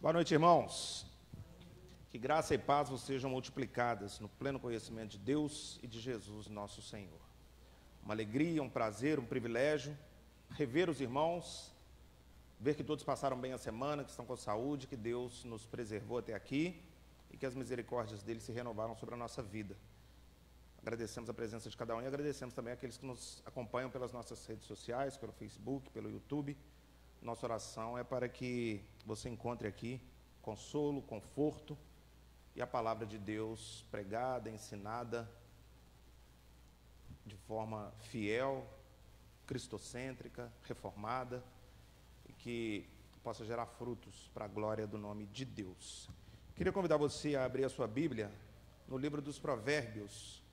Boa noite, irmãos. Que graça e paz vos sejam multiplicadas no pleno conhecimento de Deus e de Jesus, nosso Senhor. Uma alegria, um prazer, um privilégio rever os irmãos, ver que todos passaram bem a semana, que estão com saúde, que Deus nos preservou até aqui e que as misericórdias dele se renovaram sobre a nossa vida. Agradecemos a presença de cada um e agradecemos também aqueles que nos acompanham pelas nossas redes sociais, pelo Facebook, pelo YouTube. Nossa oração é para que você encontre aqui consolo, conforto e a palavra de Deus pregada, ensinada de forma fiel, cristocêntrica, reformada e que possa gerar frutos para a glória do nome de Deus. Queria convidar você a abrir a sua Bíblia no livro dos Provérbios.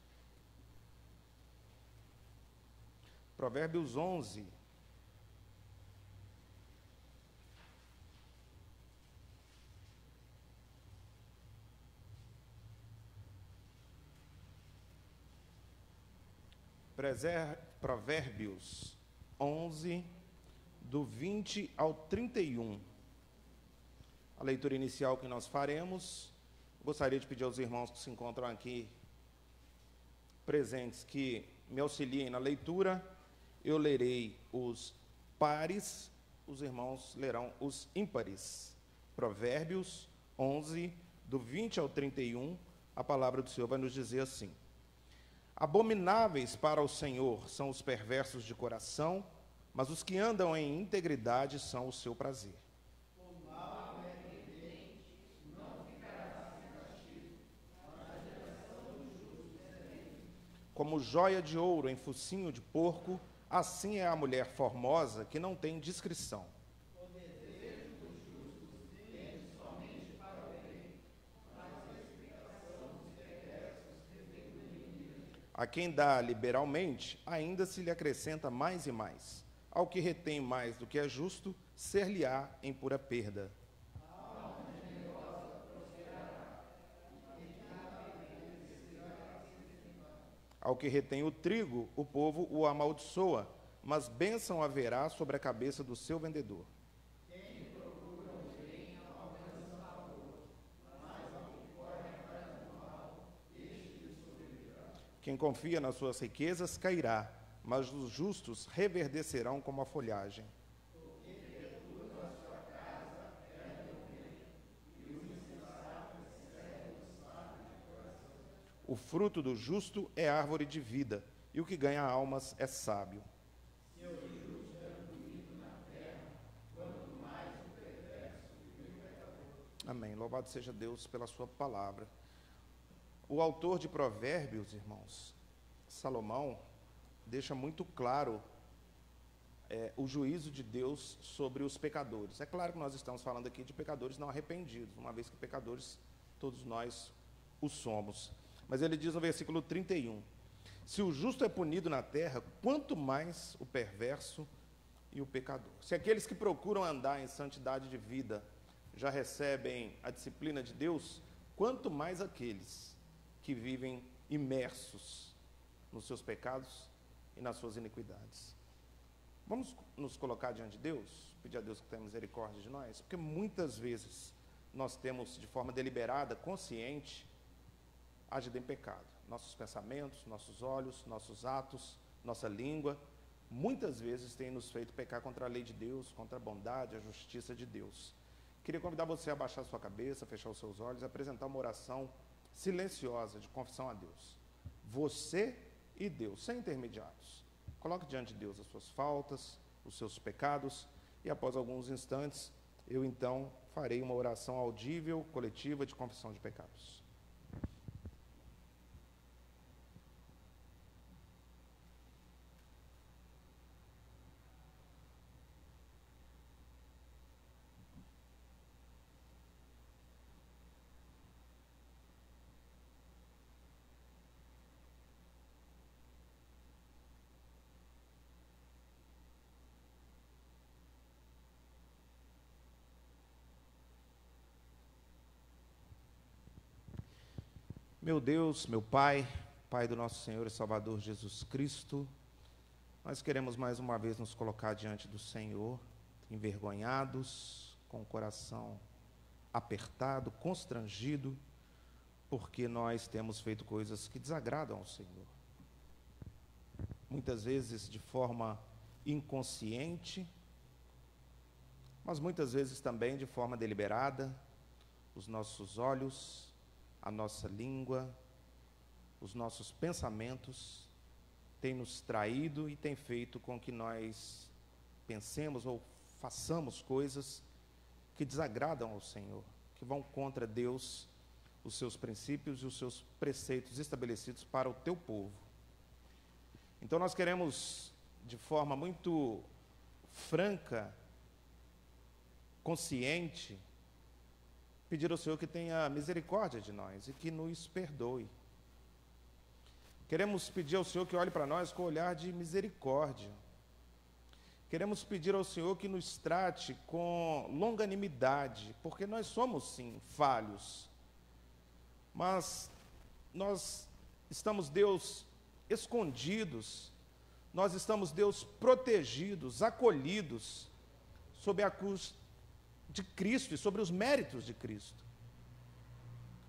Provérbios 11. Provérbios 11, do 20 ao 31. A leitura inicial que nós faremos, gostaria de pedir aos irmãos que se encontram aqui presentes que me auxiliem na leitura. Eu lerei os pares, os irmãos lerão os ímpares. Provérbios 11, do 20 ao 31, a palavra do Senhor vai nos dizer assim: Abomináveis para o Senhor são os perversos de coração, mas os que andam em integridade são o seu prazer. O mal é evidente, não ficará sem castigo, mas a geração dos justos é bem. Como joia de ouro em focinho de porco, assim é a mulher formosa que não tem discrição. O desejo dos justos tende somente para o bem, mas a explicação dos perversos revém o inimigo. A quem dá liberalmente, ainda se lhe acrescenta mais e mais. Ao que retém mais do que é justo, ser-lhe-á em pura perda. A alma generosa prosperará, e quem dá bem será acrescentado. Ao que retém o trigo, o povo o amaldiçoa, mas bênção haverá sobre a cabeça do seu vendedor. Quem procura o bem alcança favor, mas ao que corre atrás do mal, este lhe sobrevirá. Quem confia nas suas riquezas cairá, mas os justos reverdecerão como a folhagem. Porque perturba a sua casa, perde o bem, e os insensatos servem os sábios de coração. O fruto do justo é árvore de vida, e o que ganha almas é sábio. Seu justo é bonito na terra, quanto mais o perverso e o pecador. Amém. Louvado seja Deus pela sua palavra. O autor de Provérbios, irmãos, Salomão, deixa muito claro o juízo de Deus sobre os pecadores. É claro que nós estamos falando aqui de pecadores não arrependidos, uma vez que pecadores todos nós o somos. Mas ele diz no versículo 31, se o justo é punido na terra, quanto mais o perverso e o pecador. Se aqueles que procuram andar em santidade de vida já recebem a disciplina de Deus, quanto mais aqueles que vivem imersos nos seus pecados e nas suas iniquidades. Vamos nos colocar diante de Deus, pedir a Deus que tenha misericórdia de nós, porque muitas vezes nós temos de forma deliberada, consciente, agido em pecado. Nossos pensamentos, nossos olhos, nossos atos, nossa língua, muitas vezes tem nos feito pecar contra a lei de Deus, contra a bondade, a justiça de Deus. Queria convidar você a baixar sua cabeça, fechar os seus olhos e apresentar uma oração silenciosa de confissão a Deus. Você e Deus, sem intermediários. Coloque diante de Deus as suas faltas, os seus pecados, e após alguns instantes, eu então farei uma oração audível, coletiva de confissão de pecados. Meu Deus, meu Pai, Pai do nosso Senhor e Salvador Jesus Cristo, nós queremos mais uma vez nos colocar diante do Senhor, envergonhados, com o coração apertado, constrangido, porque nós temos feito coisas que desagradam ao Senhor. Muitas vezes de forma inconsciente, mas muitas vezes também de forma deliberada. Os nossos olhos, a nossa língua, os nossos pensamentos têm nos traído e têm feito com que nós pensemos ou façamos coisas que desagradam ao Senhor, que vão contra Deus, os seus princípios e os seus preceitos estabelecidos para o teu povo. Então nós queremos, de forma muito franca, consciente, pedir ao Senhor que tenha misericórdia de nós e que nos perdoe. Queremos pedir ao Senhor que olhe para nós com um olhar de misericórdia. Queremos pedir ao Senhor que nos trate com longanimidade, porque nós somos, sim, falhos. Mas nós estamos, Deus, escondidos, nós estamos, Deus, protegidos, acolhidos, sob a cruz de Cristo e sobre os méritos de Cristo.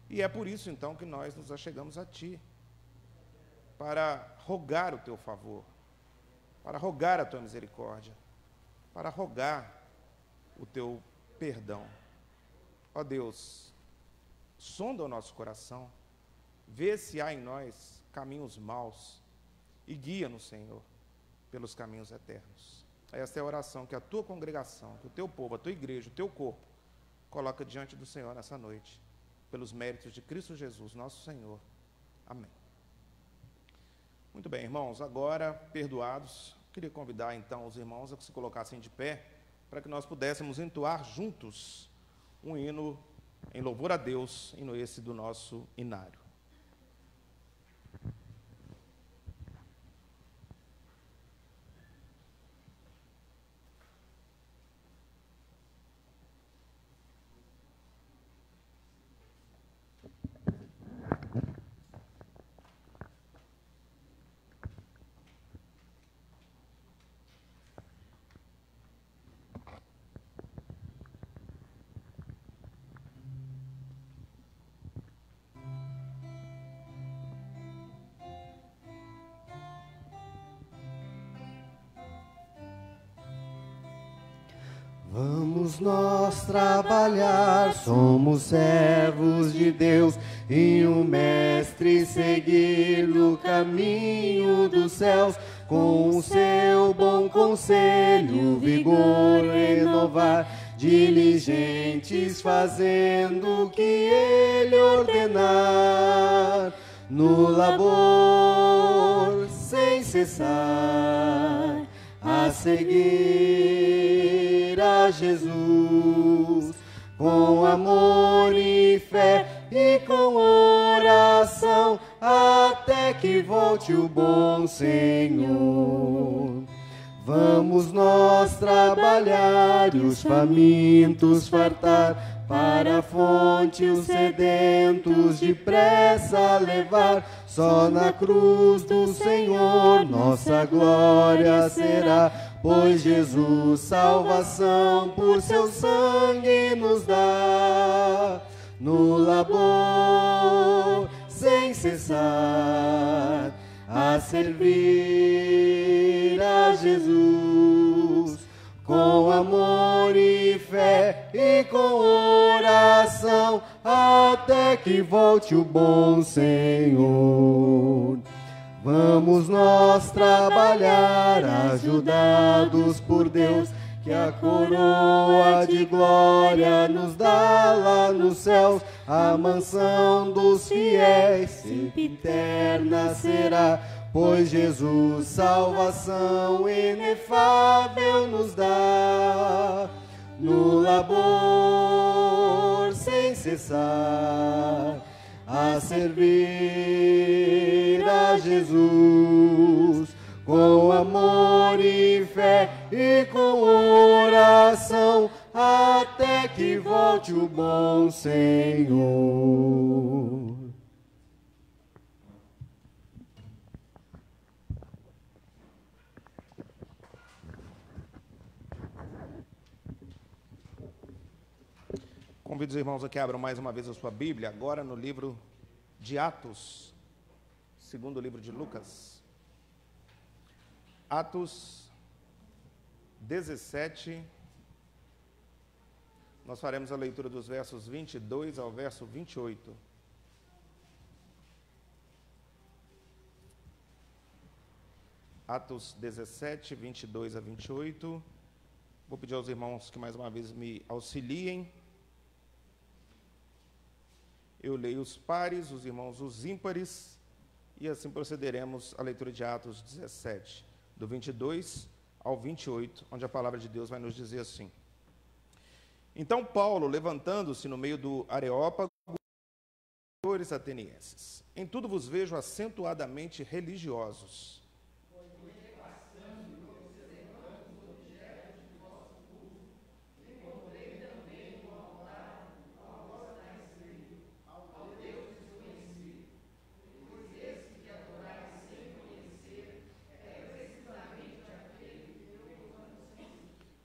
E é por isso, então, que nós nos achegamos a Ti, para rogar o Teu favor, para rogar a Tua misericórdia, para rogar o Teu perdão. Ó Deus, sonda o nosso coração, vê se há em nós caminhos maus e guia-nos, Senhor, pelos caminhos eternos. Esta é a oração que a Tua congregação, que o Teu povo, a Tua igreja, o Teu corpo, coloca diante do Senhor nessa noite, pelos méritos de Cristo Jesus, nosso Senhor. Amém. Muito bem, irmãos, agora, perdoados, queria convidar então os irmãos a que se colocassem de pé, para que nós pudéssemos entoar juntos um hino em louvor a Deus, hino esse do nosso inário. Vamos nós trabalhar, somos servos de Deus, e o Mestre seguir no caminho dos céus, com o seu bom conselho, vigor renovar, diligentes fazendo o que ele ordenar, no labor sem cessar, a seguir a Jesus, com amor e fé e com oração, até que volte o bom Senhor. Vamos nós trabalhar e os famintos fartar, para a fonte os sedentos depressa levar. Só na cruz do Senhor nossa glória será, pois Jesus salvação por seu sangue nos dá. No labor sem cessar, a servir a Jesus, com amor e fé e com oração, até que volte o bom Senhor. Vamos nós trabalhar, ajudados por Deus, que a coroa de glória nos dá lá nos céus. A mansão dos fiéis sempre eterna será, pois Jesus salvação inefável nos dá. No labor sem cessar, a servir a Jesus, com amor e fé e com oração, até que volte o bom Senhor. Convido os irmãos a que abram mais uma vez a sua Bíblia, agora no livro de Atos, segundo livro de Lucas. Atos 17, nós faremos a leitura dos versos 22 ao verso 28. Atos 17, 22 a 28. Vou pedir aos irmãos que mais uma vez me auxiliem. Eu leio os pares, os irmãos os ímpares, e assim procederemos à leitura de Atos 17, do 22 ao 28, onde a palavra de Deus vai nos dizer assim. Então Paulo, levantando-se no meio do Areópago, senhores atenienses, em tudo vos vejo acentuadamente religiosos.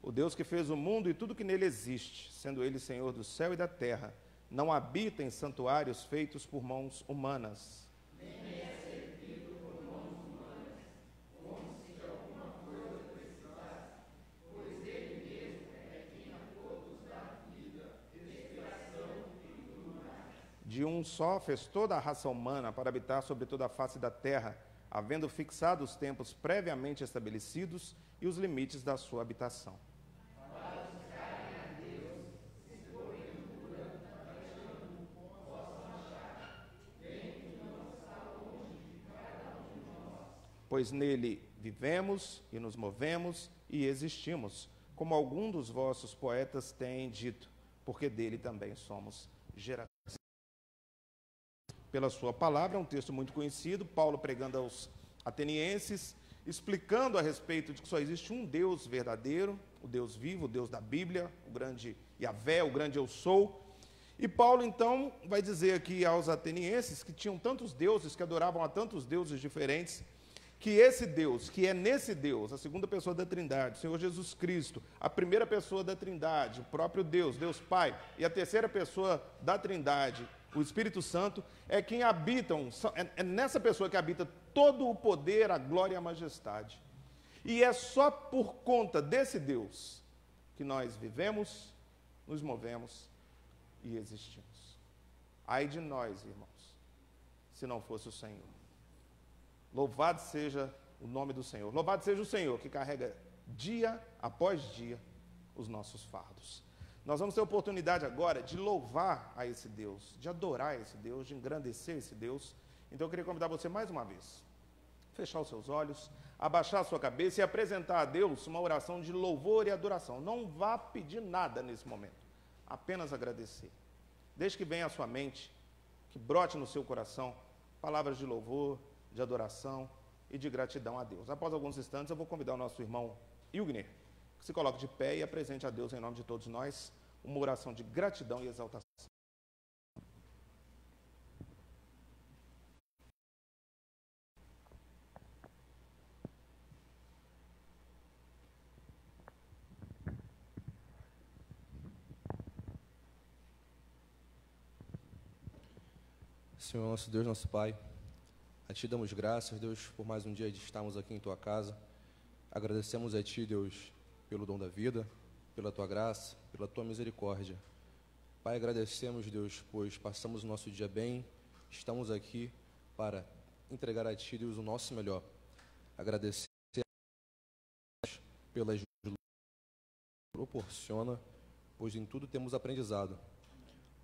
O Deus que fez o mundo e tudo que nele existe, sendo ele Senhor do céu e da terra, não habita em santuários feitos por mãos humanas. Nem é servido por mãos humanas, como se de alguma coisa precisasse, pois ele mesmo é quem a todos dá vida, respiração e tudo mais. De um só fez toda a raça humana para habitar sobre toda a face da terra, havendo fixado os tempos previamente estabelecidos e os limites da sua habitação. Pois nele vivemos e nos movemos e existimos, como algum dos vossos poetas tem dito, porque dele também somos geração. Pela sua palavra, é um texto muito conhecido, Paulo pregando aos atenienses, explicando a respeito de que só existe um Deus verdadeiro, o Deus vivo, o Deus da Bíblia, o grande Yahvé, o grande Eu Sou. E Paulo, então, vai dizer aqui aos atenienses, que tinham tantos deuses, que adoravam a tantos deuses diferentes, que esse Deus, que é nesse Deus, a segunda pessoa da Trindade, o Senhor Jesus Cristo, a primeira pessoa da Trindade, o próprio Deus, Deus Pai, e a terceira pessoa da Trindade, o Espírito Santo, é quem habitam, é nessa pessoa que habita todo o poder, a glória e a majestade. E é só por conta desse Deus que nós vivemos, nos movemos e existimos. Ai de nós, irmãos, se não fosse o Senhor. Louvado seja o nome do Senhor. Louvado seja o Senhor que carrega dia após dia os nossos fardos. Nós vamos ter a oportunidade agora de louvar a esse Deus, de adorar esse Deus, de engrandecer esse Deus. Então eu queria convidar você mais uma vez, fechar os seus olhos, abaixar a sua cabeça e apresentar a Deus uma oração de louvor e adoração. Não vá pedir nada nesse momento, apenas agradecer. Desde que venha à sua mente, que brote no seu coração palavras de louvor, de adoração e de gratidão a Deus. Após alguns instantes, eu vou convidar o nosso irmão Ilgner, que se coloque de pé e apresente a Deus, em nome de todos nós, uma oração de gratidão e exaltação. Senhor, nosso Deus, nosso Pai, a Ti damos graças, Deus, por mais um dia de estarmos aqui em Tua casa. Agradecemos a Ti, Deus, pelo dom da vida, pela Tua graça, pela Tua misericórdia. Pai, agradecemos, Deus, pois passamos o nosso dia bem, estamos aqui para entregar a Ti, Deus, o nosso melhor. Agradecer a Deus pela ajuda que proporciona, pois em tudo temos aprendizado.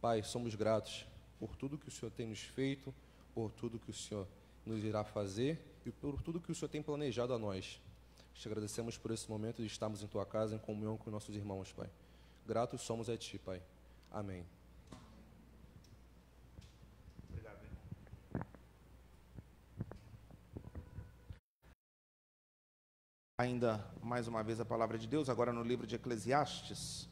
Pai, somos gratos por tudo que o Senhor tem nos feito, por tudo que o Senhor nos irá fazer e por tudo que o Senhor tem planejado a nós. Te agradecemos por esse momento de estarmos em Tua casa, em comunhão com nossos irmãos, Pai. Gratos somos a Ti, Pai. Amém. Obrigado, irmão. Ainda mais uma vez a palavra de Deus, agora no livro de Eclesiastes.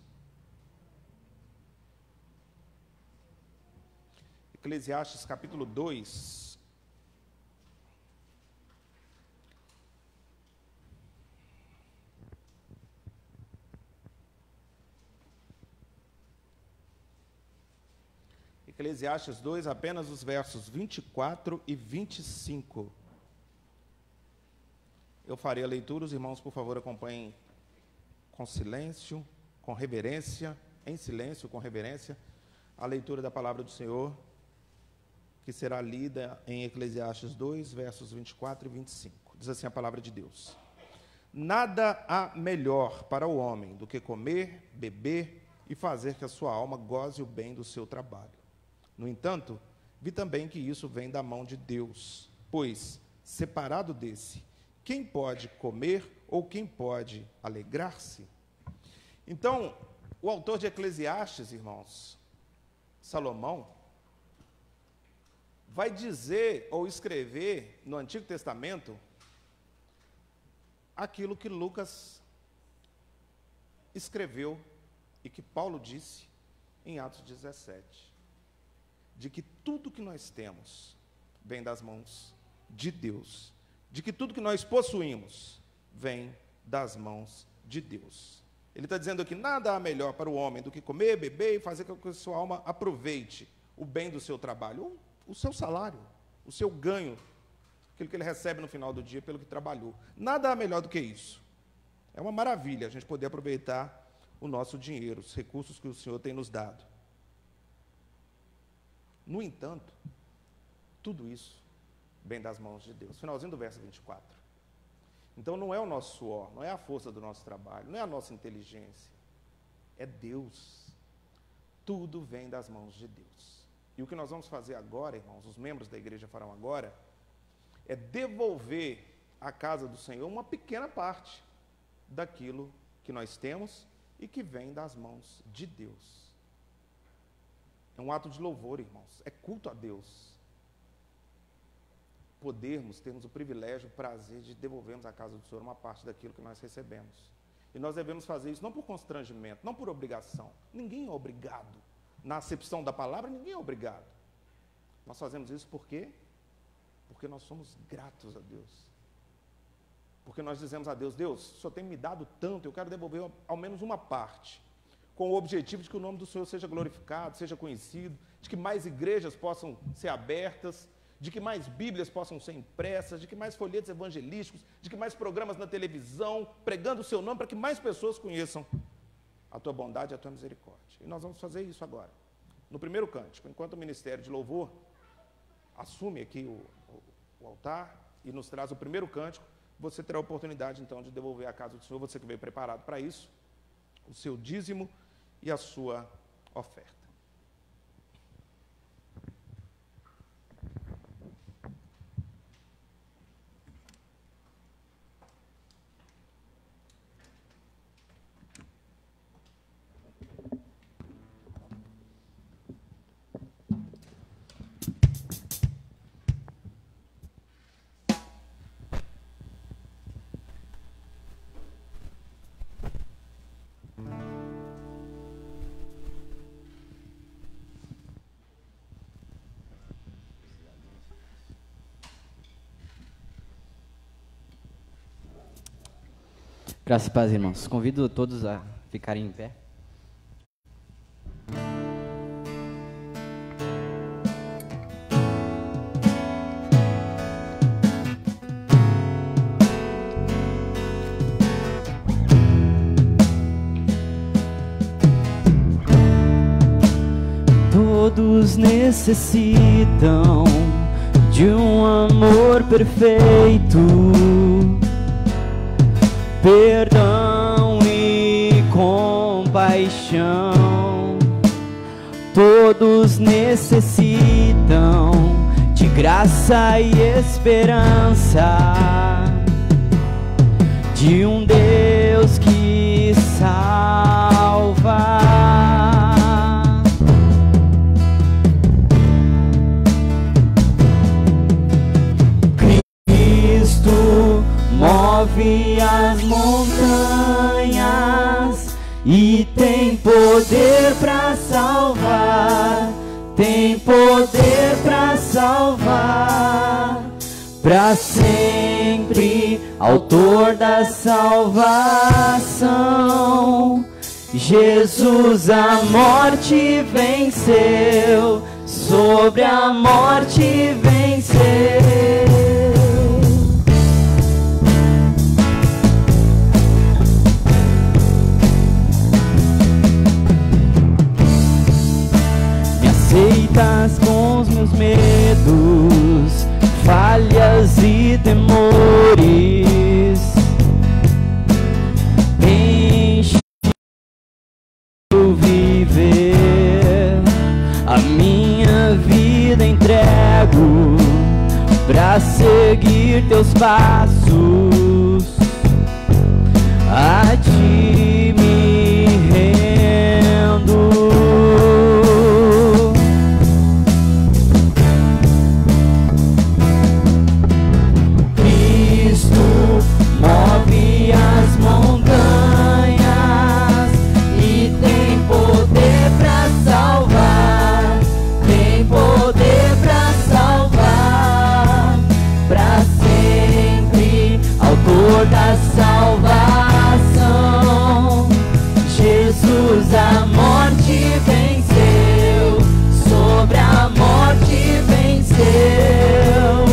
Eclesiastes capítulo 2. Eclesiastes 2, apenas os versos 24 e 25. Eu farei a leitura, os irmãos, por favor, acompanhem com silêncio, com reverência, em silêncio, com reverência, a leitura da palavra do Senhor, que será lida em Eclesiastes 2, versos 24 e 25. Diz assim a palavra de Deus: Nada há melhor para o homem do que comer, beber e fazer que a sua alma goze o bem do seu trabalho. No entanto, vi também que isso vem da mão de Deus, pois, separado desse, quem pode comer ou quem pode alegrar-se? Então, o autor de Eclesiastes, irmãos, Salomão, vai dizer ou escrever no Antigo Testamento aquilo que Lucas escreveu e que Paulo disse em Atos 17, de que tudo que nós temos vem das mãos de Deus, de que tudo que nós possuímos vem das mãos de Deus. Ele está dizendo que nada há melhor para o homem do que comer, beber e fazer com que a sua alma aproveite o bem do seu trabalho, o seu salário, o seu ganho, aquilo que ele recebe no final do dia pelo que trabalhou. Nada há melhor do que isso. É uma maravilha a gente poder aproveitar o nosso dinheiro, os recursos que o Senhor tem nos dado. No entanto, tudo isso vem das mãos de Deus. Finalzinho do verso 24. Então não é o nosso suor, não é a força do nosso trabalho, não é a nossa inteligência. É Deus. Tudo vem das mãos de Deus. E o que nós vamos fazer agora, irmãos, os membros da igreja farão agora, é devolver à casa do Senhor uma pequena parte daquilo que nós temos e que vem das mãos de Deus. É um ato de louvor, irmãos. É culto a Deus. Termos o privilégio, o prazer de devolvermos à casa do Senhor uma parte daquilo que nós recebemos. E nós devemos fazer isso não por constrangimento, não por obrigação. Ninguém é obrigado. Na acepção da palavra, ninguém é obrigado. Nós fazemos isso por quê? Porque nós somos gratos a Deus. Porque nós dizemos a Deus: Deus, o Senhor tem me dado tanto, eu quero devolver ao menos uma parte, com o objetivo de que o nome do Senhor seja glorificado, seja conhecido, de que mais igrejas possam ser abertas, de que mais Bíblias possam ser impressas, de que mais folhetos evangelísticos, de que mais programas na televisão, pregando o seu nome, para que mais pessoas conheçam a tua bondade e a tua misericórdia. E nós vamos fazer isso agora. No primeiro cântico, enquanto o Ministério de Louvor assume aqui o altar e nos traz o primeiro cântico, você terá a oportunidade, então, de devolver à casa do Senhor, você que veio preparado para isso, o seu dízimo e a sua oferta. Graças e paz, irmãos. Convido todos a ficarem em pé. Todos necessitam de um amor perfeito, perdão e compaixão. Todos necessitam de graça e esperança, de um Deus que salva. Move as montanhas e tem poder para salvar, tem poder para salvar, para sempre, autor da salvação. Jesus a morte venceu, sobre a morte venceu. Me aceitas com os meus medos, falhas e temores. Enche o viver, a minha vida entrego pra seguir teus passos, a ti me rendo. Cristo move as montanhas e tem poder pra salvar, tem poder pra salvar, pra sempre, autor da salvação. Jesus a morte venceu, sobre a morte venceu.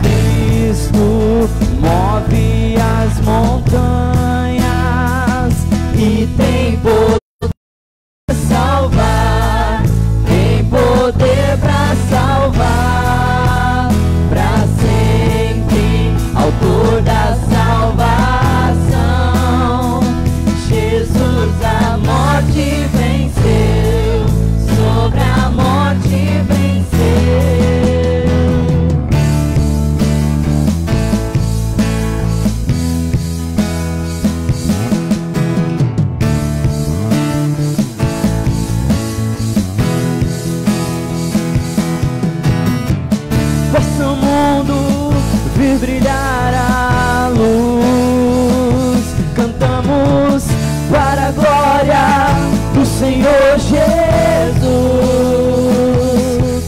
Cristo move as montanhas e tem poder pra salvar, tem poder pra salvar, pra sempre, autor da salvação. Jesus a morte venceu, sobre a morte venceu. Faça o mundo vir brilhar a luz. Cantamos para a glória do Senhor Jesus.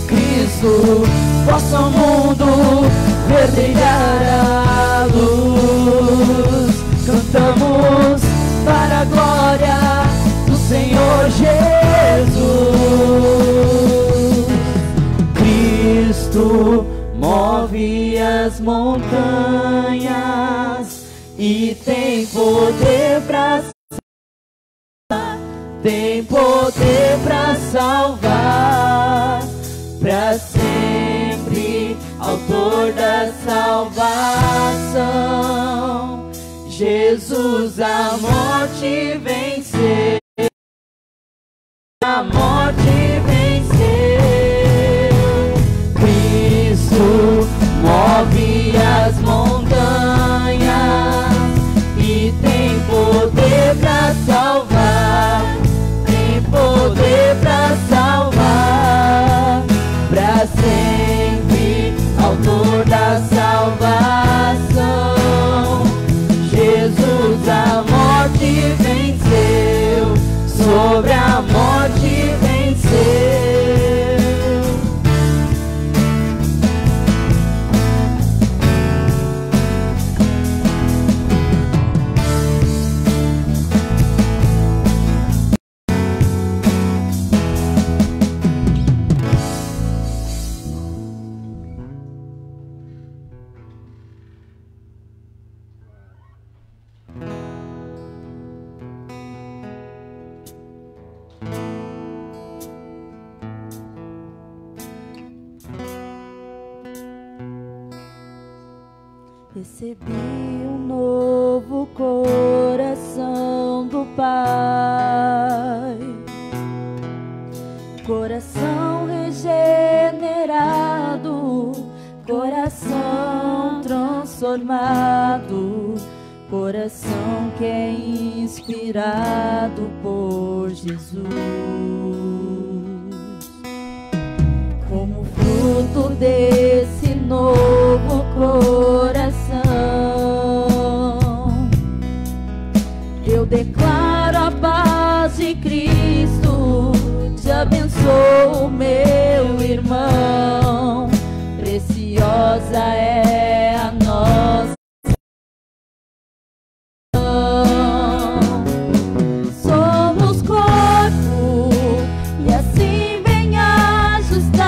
Cristo, faça o mundo ver brilhar a luz. Cantamos para a glória do Senhor Jesus. Cristo move as montanhas e tem poder pra salvar, tem poder pra salvar, pra sempre, autor da salvação. Jesus a morte venceu, a morte venceu. Cristo move as montanhas e tem poder pra salvar, tem poder pra salvar, pra sempre, autor da salvação. Jesus a morte venceu, sobre a morte venceu. Recebi um novo coração do Pai, coração regenerado, coração transformado, coração que é inspirado por Jesus. Como fruto desse novo coração, eu declaro a paz de Cristo, te abençoo, meu irmão. Preciosa é a nossa somos corpo e assim bem ajustado.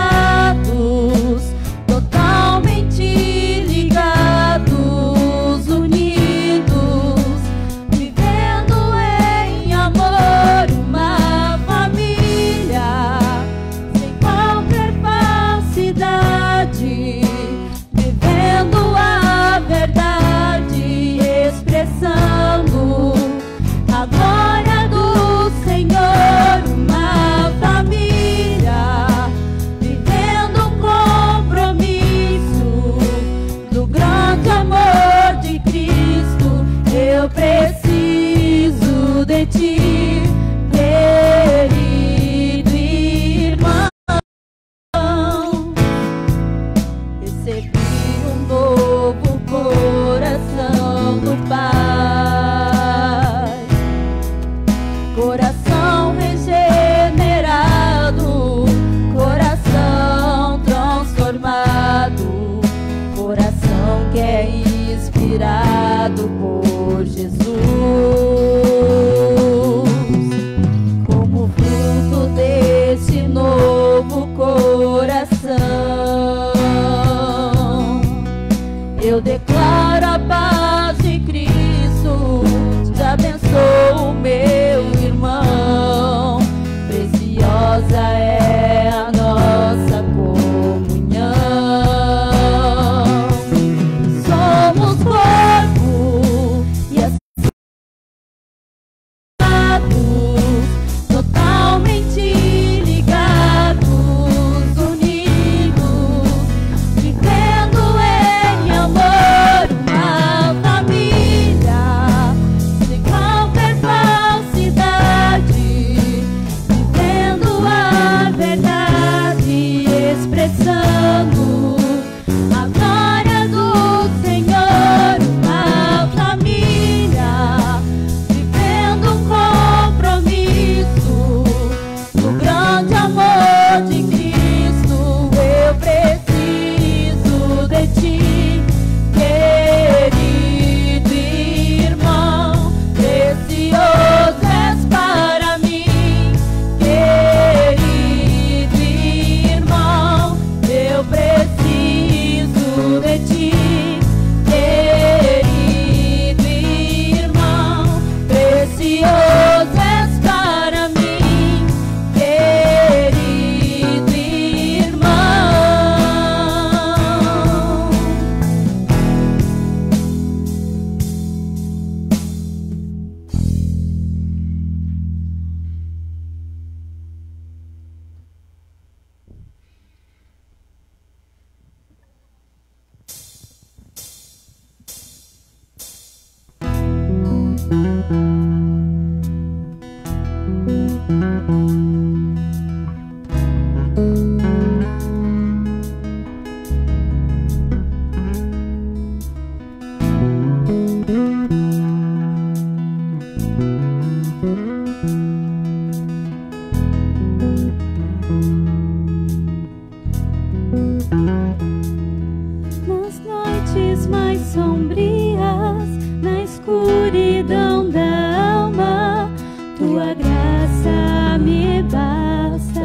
Nas noites mais sombrias, na escuridão da alma, tua graça me basta.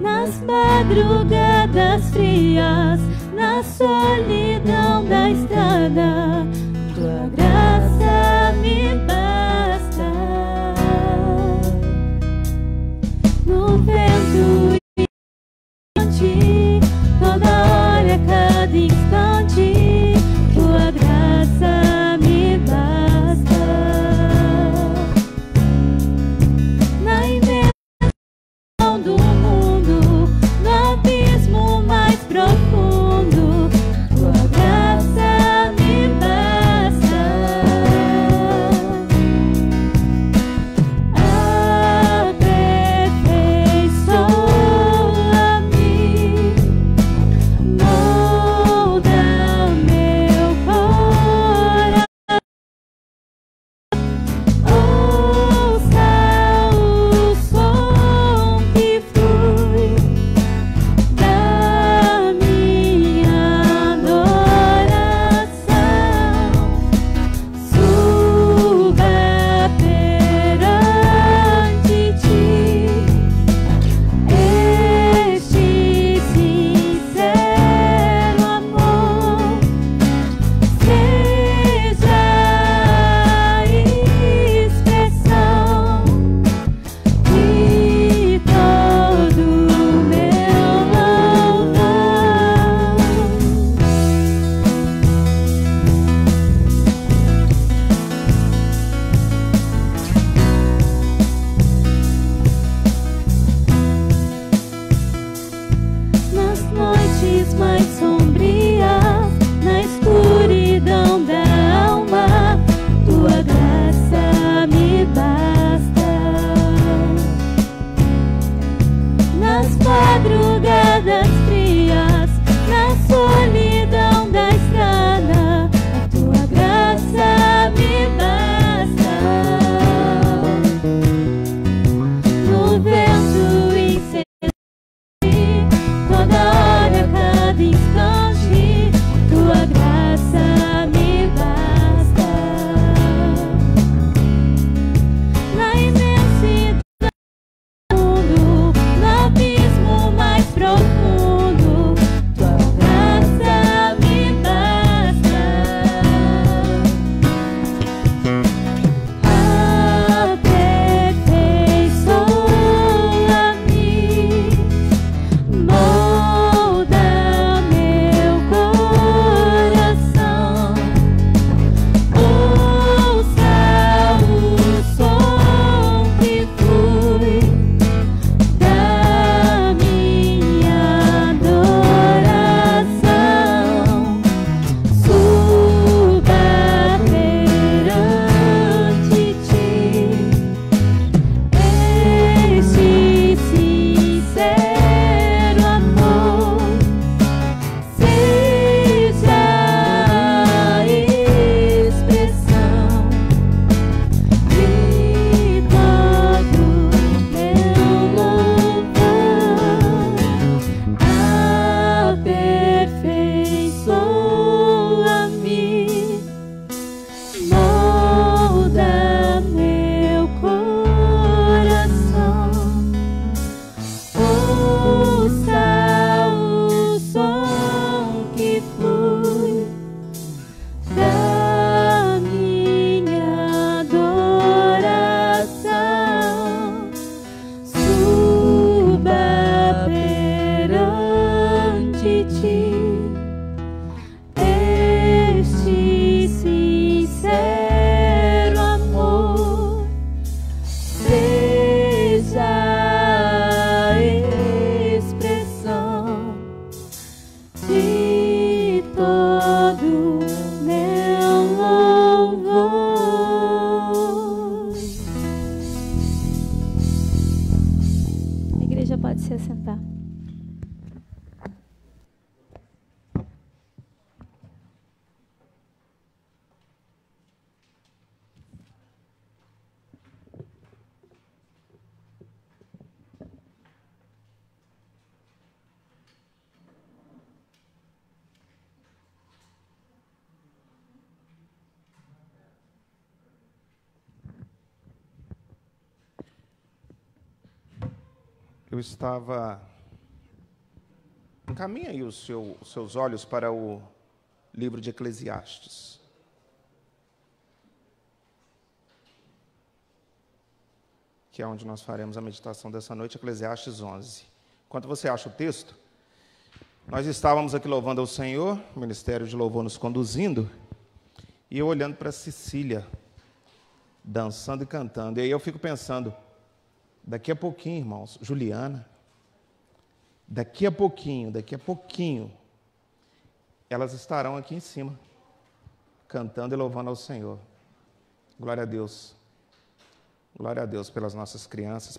Nas madrugadas frias, na solidão da estrada, tua graça me basta. No vento toda hora, cada instante, tua graça me basta. Na imensidão do mundo, no abismo mais profundo, tua graça se assentar. Eu estava... Encaminha aí os seus olhos para o livro de Eclesiastes. Que é onde nós faremos a meditação dessa noite, Eclesiastes 11. Enquanto você acha o texto, nós estávamos aqui louvando ao Senhor, o Ministério de Louvor nos conduzindo, e eu olhando para Cecília, dançando e cantando. E aí eu fico pensando, daqui a pouquinho, irmãos, Juliana, daqui a pouquinho, elas estarão aqui em cima, cantando e louvando ao Senhor. Glória a Deus. Glória a Deus pelas nossas crianças,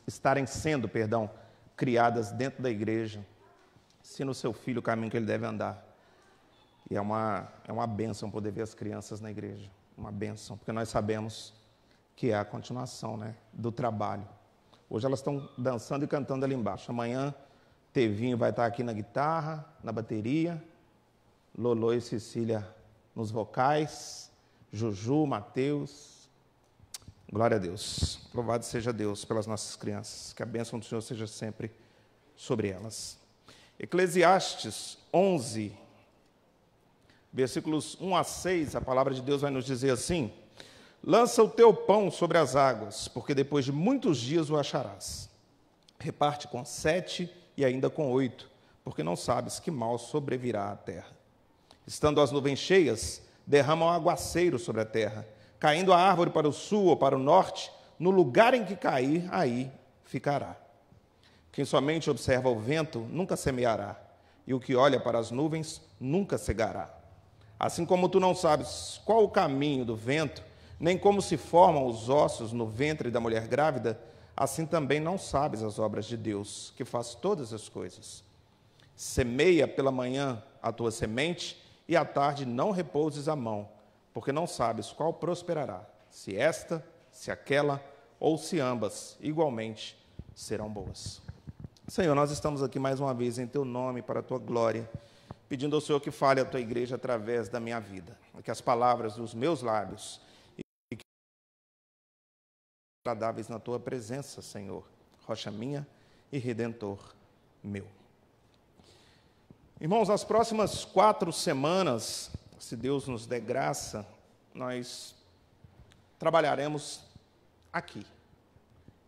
estarem sendo, criadas dentro da igreja. Ensina o seu filho o caminho que ele deve andar. E é uma bênção poder ver as crianças na igreja. Uma bênção, porque nós sabemos que é a continuação, né, do trabalho. Hoje elas estão dançando e cantando ali embaixo. Amanhã, Tevinho vai estar aqui na guitarra, na bateria, Lolo e Cecília nos vocais, Juju, Mateus. Glória a Deus. Louvado seja Deus pelas nossas crianças. Que a bênção do Senhor seja sempre sobre elas. Eclesiastes 11, versículos 1 a 6, a palavra de Deus vai nos dizer assim: lança o teu pão sobre as águas, porque depois de muitos dias o acharás. Reparte com 7 e ainda com 8, porque não sabes que mal sobrevirá à terra. Estando as nuvens cheias, derramam aguaceiro sobre a terra. Caindo a árvore para o sul ou para o norte, no lugar em que cair, aí ficará. Quem somente observa o vento nunca semeará, e o que olha para as nuvens nunca cegará. Assim como tu não sabes qual o caminho do vento, nem como se formam os ossos no ventre da mulher grávida, assim também não sabes as obras de Deus, que faz todas as coisas. Semeia pela manhã a tua semente, e à tarde não repouses a mão, porque não sabes qual prosperará, se esta, se aquela, ou se ambas, igualmente, serão boas. Senhor, nós estamos aqui mais uma vez em Teu nome, para a Tua glória, pedindo ao Senhor que fale a Tua igreja através da minha vida, que as palavras dos meus lábios agradáveis na Tua presença, Senhor, rocha minha e redentor meu. Irmãos, nas próximas 4 semanas, se Deus nos der graça, nós trabalharemos aqui,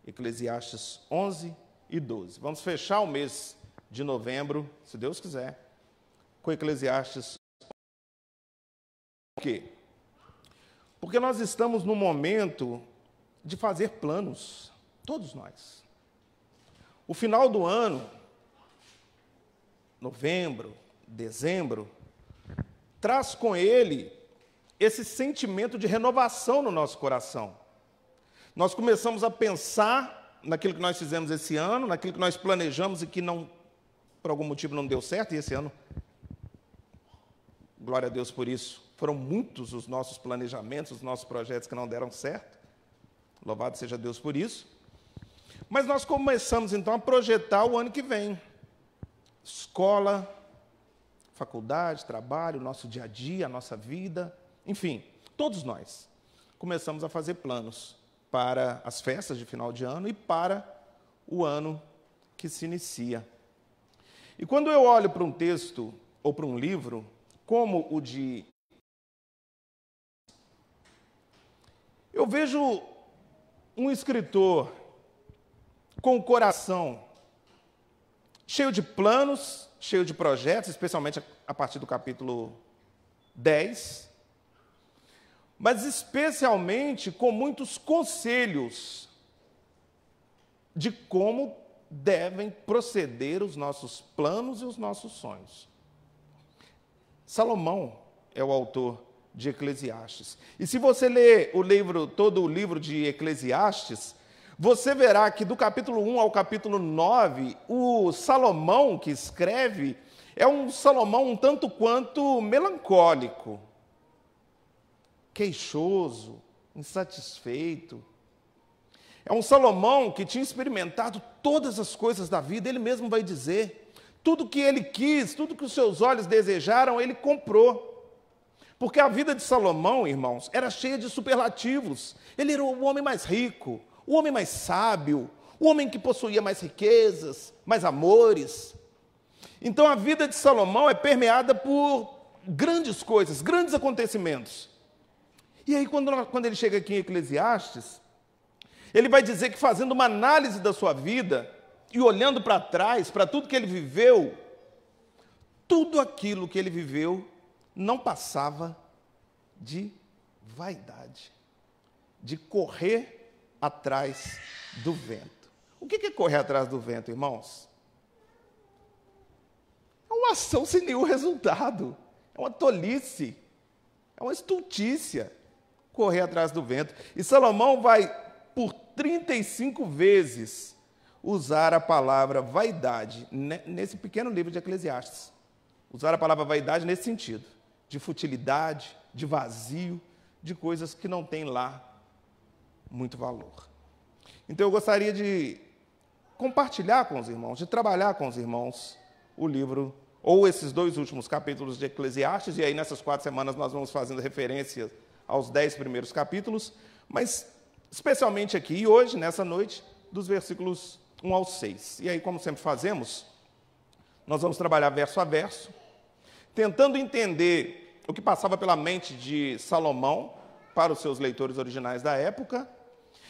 Eclesiastes 11 e 12. Vamos fechar o mês de novembro, se Deus quiser, com Eclesiastes 11. Por quê? Porque nós estamos no momento de fazer planos, todos nós. O final do ano, novembro, dezembro, traz com ele esse sentimento de renovação no nosso coração. Nós começamos a pensar naquilo que nós fizemos esse ano, naquilo que nós planejamos e que não, por algum motivo não deu certo, e esse ano, glória a Deus por isso, foram muitos os nossos planejamentos, os nossos projetos que não deram certo. Louvado seja Deus por isso. Mas nós começamos, então, a projetar o ano que vem. Escola, faculdade, trabalho, nosso dia a dia, a nossa vida, enfim, todos nós começamos a fazer planos para as festas de final de ano e para o ano que se inicia. E quando eu olho para um texto ou para um livro, como o de... eu vejo um escritor com o coração cheio de planos, cheio de projetos, especialmente a partir do capítulo 10, mas especialmente com muitos conselhos de como devem proceder os nossos planos e os nossos sonhos. Salomão é o autor de Eclesiastes. E se você ler todo o livro de Eclesiastes, você verá que do capítulo 1 ao capítulo 9, o Salomão que escreve é um Salomão um tanto quanto melancólico, queixoso, insatisfeito. É um Salomão que tinha experimentado todas as coisas da vida, ele mesmo vai dizer, tudo que ele quis, tudo que os seus olhos desejaram, ele comprou. Porque a vida de Salomão, irmãos, era cheia de superlativos. Ele era o homem mais rico, o homem mais sábio, o homem que possuía mais riquezas, mais amores. Então a vida de Salomão é permeada por grandes coisas, grandes acontecimentos. E aí quando ele chega aqui em Eclesiastes, ele vai dizer que fazendo uma análise da sua vida e olhando para trás, para tudo que ele viveu, tudo aquilo que ele viveu não passava de vaidade, de correr atrás do vento. O que é correr atrás do vento, irmãos? É uma ação sem nenhum resultado, é uma tolice, é uma estultícia correr atrás do vento. E Salomão vai, por 35 vezes, usar a palavra vaidade nesse pequeno livro de Eclesiastes. Usar a palavra vaidade nesse sentido, de futilidade, de vazio, de coisas que não têm lá muito valor. Então eu gostaria de compartilhar com os irmãos, de trabalhar com os irmãos o livro, ou esses 2 últimos capítulos de Eclesiastes, e aí nessas 4 semanas nós vamos fazendo referência aos 10 primeiros capítulos, mas especialmente aqui, e hoje, nessa noite, dos versículos 1 ao 6. E aí, como sempre fazemos, nós vamos trabalhar verso a verso, tentando entender o que passava pela mente de Salomão para os seus leitores originais da época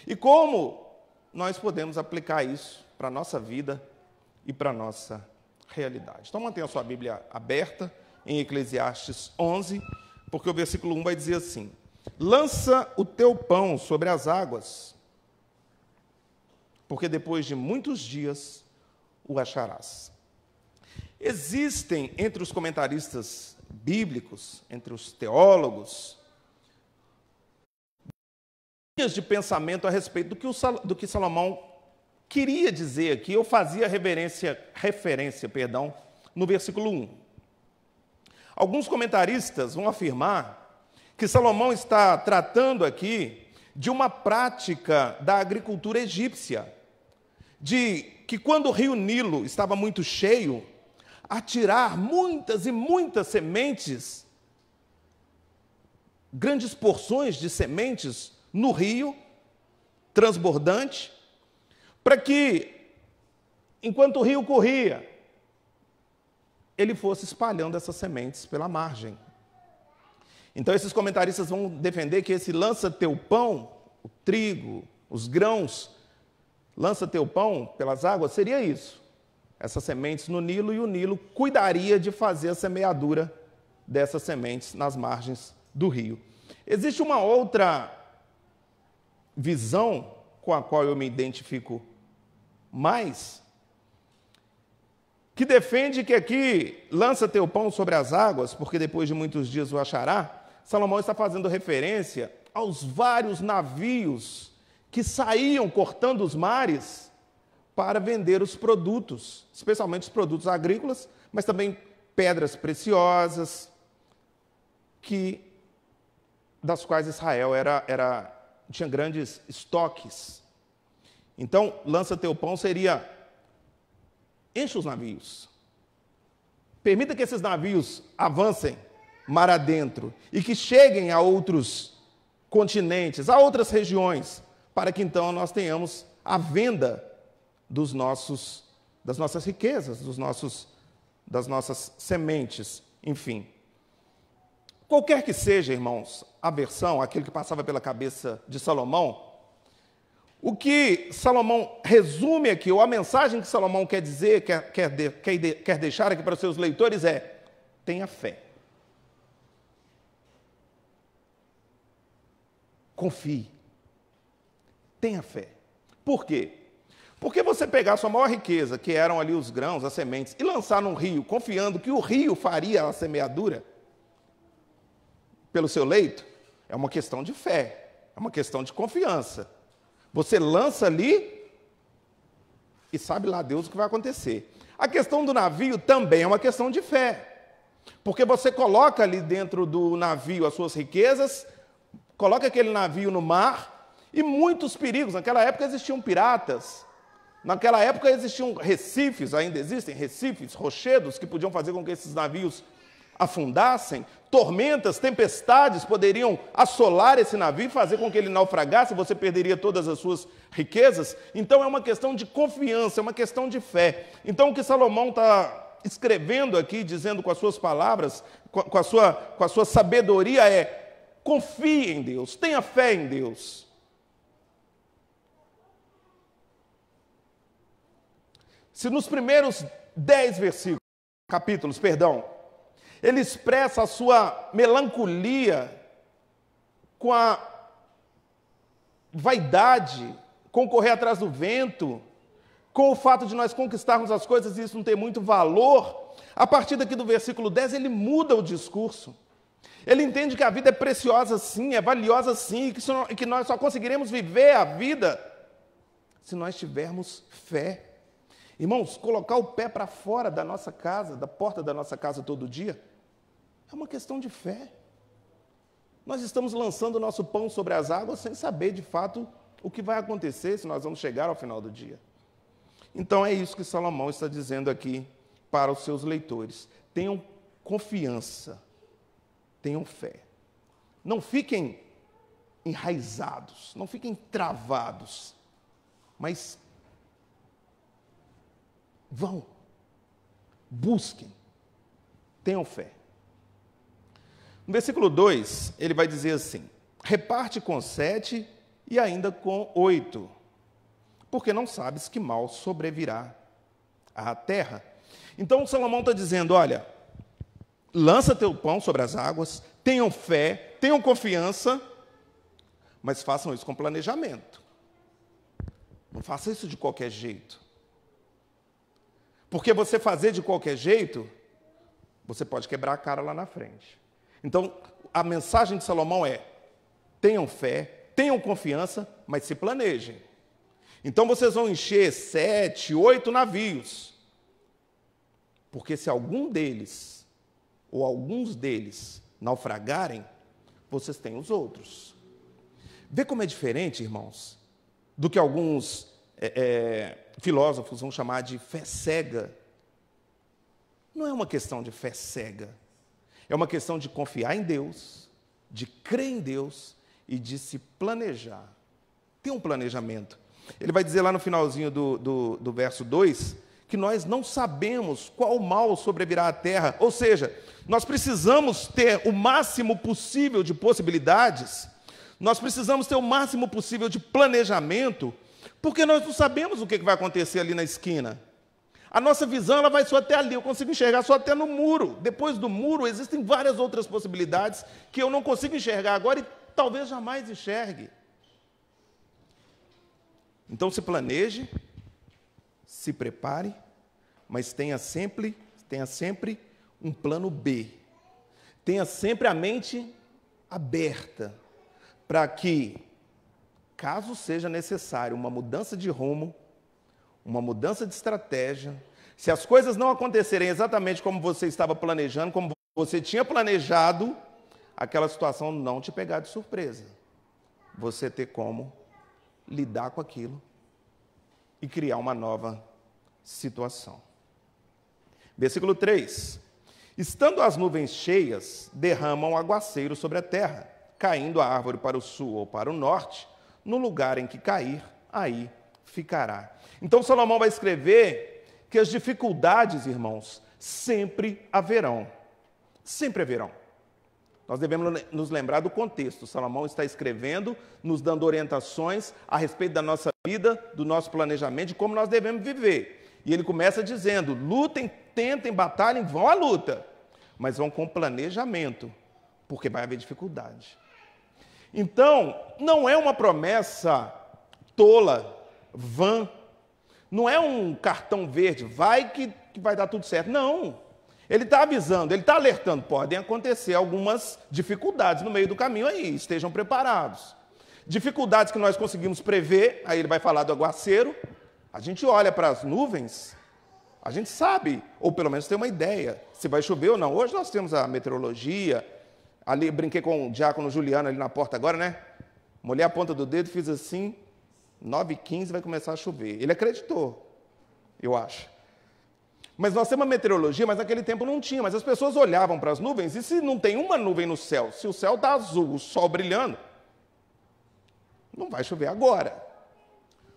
e como nós podemos aplicar isso para a nossa vida e para a nossa realidade. Então, mantenha a sua Bíblia aberta em Eclesiastes 11, porque o versículo 1 vai dizer assim: lança o teu pão sobre as águas, porque depois de muitos dias o acharás. Existem entre os comentaristas bíblicos, entre os teólogos, linhas de pensamento a respeito do que Salomão queria dizer aqui, ou fazia referência, no versículo 1. Alguns comentaristas vão afirmar que Salomão está tratando aqui de uma prática da agricultura egípcia, de que quando o rio Nilo estava muito cheio, atirar muitas e muitas sementes, grandes porções de sementes no rio transbordante, para que, enquanto o rio corria, ele fosse espalhando essas sementes pela margem. Então, esses comentaristas vão defender que esse lança teu pão, o trigo, os grãos, lança teu pão pelas águas, seria isso. Essas sementes no Nilo, e o Nilo cuidaria de fazer a semeadura dessas sementes nas margens do rio. Existe uma outra visão com a qual eu me identifico mais, que defende que aqui, lança teu pão sobre as águas, porque depois de muitos dias o achará. Salomão está fazendo referência aos vários navios que saíam cortando os mares para vender os produtos, especialmente os produtos agrícolas, mas também pedras preciosas, das quais Israel tinha grandes estoques. Então, lança teu pão seria, enche os navios, permita que esses navios avancem mar adentro e que cheguem a outros continentes, a outras regiões, para que então nós tenhamos a venda das nossas riquezas, das nossas sementes, enfim. Qualquer que seja, irmãos, a versão, aquilo que passava pela cabeça de Salomão, o que Salomão resume aqui, ou a mensagem que Salomão quer dizer, quer deixar aqui para os seus leitores é: tenha fé. Confie. Tenha fé. Por quê? Porque você pegar a sua maior riqueza, que eram ali os grãos, as sementes, e lançar num rio, confiando que o rio faria a semeadura pelo seu leito, é uma questão de fé, é uma questão de confiança. Você lança ali e sabe lá Deus o que vai acontecer. A questão do navio também é uma questão de fé. Porque você coloca ali dentro do navio as suas riquezas, coloca aquele navio no mar e muitos perigos. Naquela época existiam piratas, naquela época existiam recifes, ainda existem recifes, rochedos que podiam fazer com que esses navios afundassem. Tormentas, tempestades poderiam assolar esse navio e fazer com que ele naufragasse, você perderia todas as suas riquezas. Então é uma questão de confiança, é uma questão de fé. Então o que Salomão está escrevendo aqui, dizendo com as suas palavras, com a sua sabedoria é: confie em Deus, tenha fé em Deus. Se nos primeiros 10 capítulos, ele expressa a sua melancolia com a vaidade, com correr atrás do vento, com o fato de nós conquistarmos as coisas e isso não ter muito valor, a partir daqui do versículo 10 ele muda o discurso. Ele entende que a vida é preciosa sim, é valiosa sim, e que nós só conseguiremos viver a vida se nós tivermos fé. Irmãos, colocar o pé para fora da nossa casa, da porta da nossa casa todo dia, é uma questão de fé. Nós estamos lançando o nosso pão sobre as águas sem saber, de fato, o que vai acontecer, se nós vamos chegar ao final do dia. Então, é isso que Salomão está dizendo aqui para os seus leitores. Tenham confiança, tenham fé. Não fiquem enraizados, não fiquem travados, mas vão, busquem, tenham fé. No versículo 2, ele vai dizer assim: reparte com 7 e ainda com 8, porque não sabes que mal sobrevirá à terra. Então Salomão está dizendo: olha, lança teu pão sobre as águas, tenham fé, tenham confiança, mas façam isso com planejamento. Não faça isso de qualquer jeito. Porque você fazer de qualquer jeito, você pode quebrar a cara lá na frente. Então, a mensagem de Salomão é: tenham fé, tenham confiança, mas se planejem. Então, vocês vão encher 7, 8 navios. Porque se algum deles, ou alguns deles, naufragarem, vocês têm os outros. Vê como é diferente, irmãos, do que alguns filósofos vão chamar de fé cega. Não é uma questão de fé cega. É uma questão de confiar em Deus, de crer em Deus e de se planejar. Ter um planejamento. Ele vai dizer lá no finalzinho do verso 2, que nós não sabemos qual mal sobrevirá à terra. Ou seja, nós precisamos ter o máximo possível de possibilidades, nós precisamos ter o máximo possível de planejamento, porque nós não sabemos o que vai acontecer ali na esquina. A nossa visão ela vai só até ali, eu consigo enxergar só até no muro. Depois do muro existem várias outras possibilidades que eu não consigo enxergar agora e talvez jamais enxergue. Então se planeje, se prepare, mas tenha sempre um plano B. Tenha sempre a mente aberta para que, caso seja necessário uma mudança de rumo, uma mudança de estratégia, se as coisas não acontecerem exatamente como você estava planejando, como você tinha planejado, aquela situação não te pegar de surpresa. Você ter como lidar com aquilo e criar uma nova situação. Versículo 3. Estando as nuvens cheias, derramam aguaceiro sobre a terra, caindo a árvore para o sul ou para o norte, no lugar em que cair, aí ficará. Então Salomão vai escrever que as dificuldades, irmãos, sempre haverão. Sempre haverão. Nós devemos nos lembrar do contexto. Salomão está escrevendo, nos dando orientações a respeito da nossa vida, do nosso planejamento, de como nós devemos viver. E ele começa dizendo: lutem, tentem, batalhem, vão à luta, mas vão com planejamento, porque vai haver dificuldade. Então, não é uma promessa tola, vã, não é um cartão verde, vai que vai dar tudo certo. Não. Ele está avisando, ele está alertando, podem acontecer algumas dificuldades no meio do caminho aí, estejam preparados. dificuldades que nós conseguimos prever, aí ele vai falar do aguaceiro, a gente olha para as nuvens, a gente sabe, ou pelo menos tem uma ideia, se vai chover ou não. Hoje nós temos a meteorologia, ali brinquei com o diácono Juliano ali na porta agora, né? Molhei a ponta do dedo, fiz assim, 9h15 vai começar a chover. Ele acreditou, eu acho. Mas nós temos uma meteorologia, mas naquele tempo não tinha. Mas as pessoas olhavam para as nuvens, e se não tem uma nuvem no céu, se o céu está azul, o sol brilhando, não vai chover agora.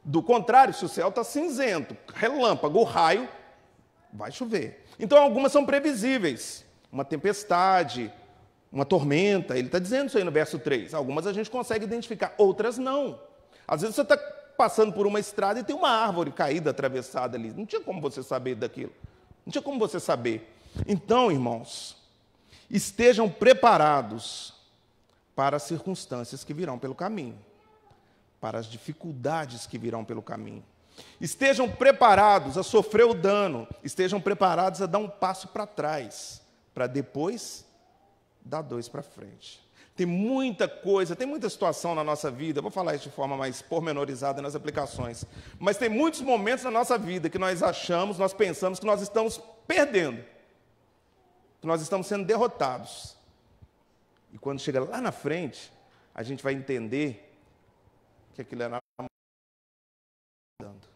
Do contrário, se o céu está cinzento, relâmpago, raio, vai chover. Então algumas são previsíveis. Uma tempestade, uma tormenta, ele está dizendo isso aí no verso 3. Algumas a gente consegue identificar, outras não. Às vezes você está passando por uma estrada e tem uma árvore caída, atravessada ali. Não tinha como você saber daquilo. Não tinha como você saber. Então, irmãos, estejam preparados para as circunstâncias que virão pelo caminho, para as dificuldades que virão pelo caminho. Estejam preparados a sofrer o dano, estejam preparados a dar um passo para trás, para depois dar 2 para frente. Tem muita coisa, tem muita situação na nossa vida, eu vou falar isso de forma mais pormenorizada nas aplicações, mas tem muitos momentos na nossa vida que nós achamos, nós pensamos que nós estamos perdendo, que nós estamos sendo derrotados. E quando chega lá na frente, a gente vai entender que aquilo era dando.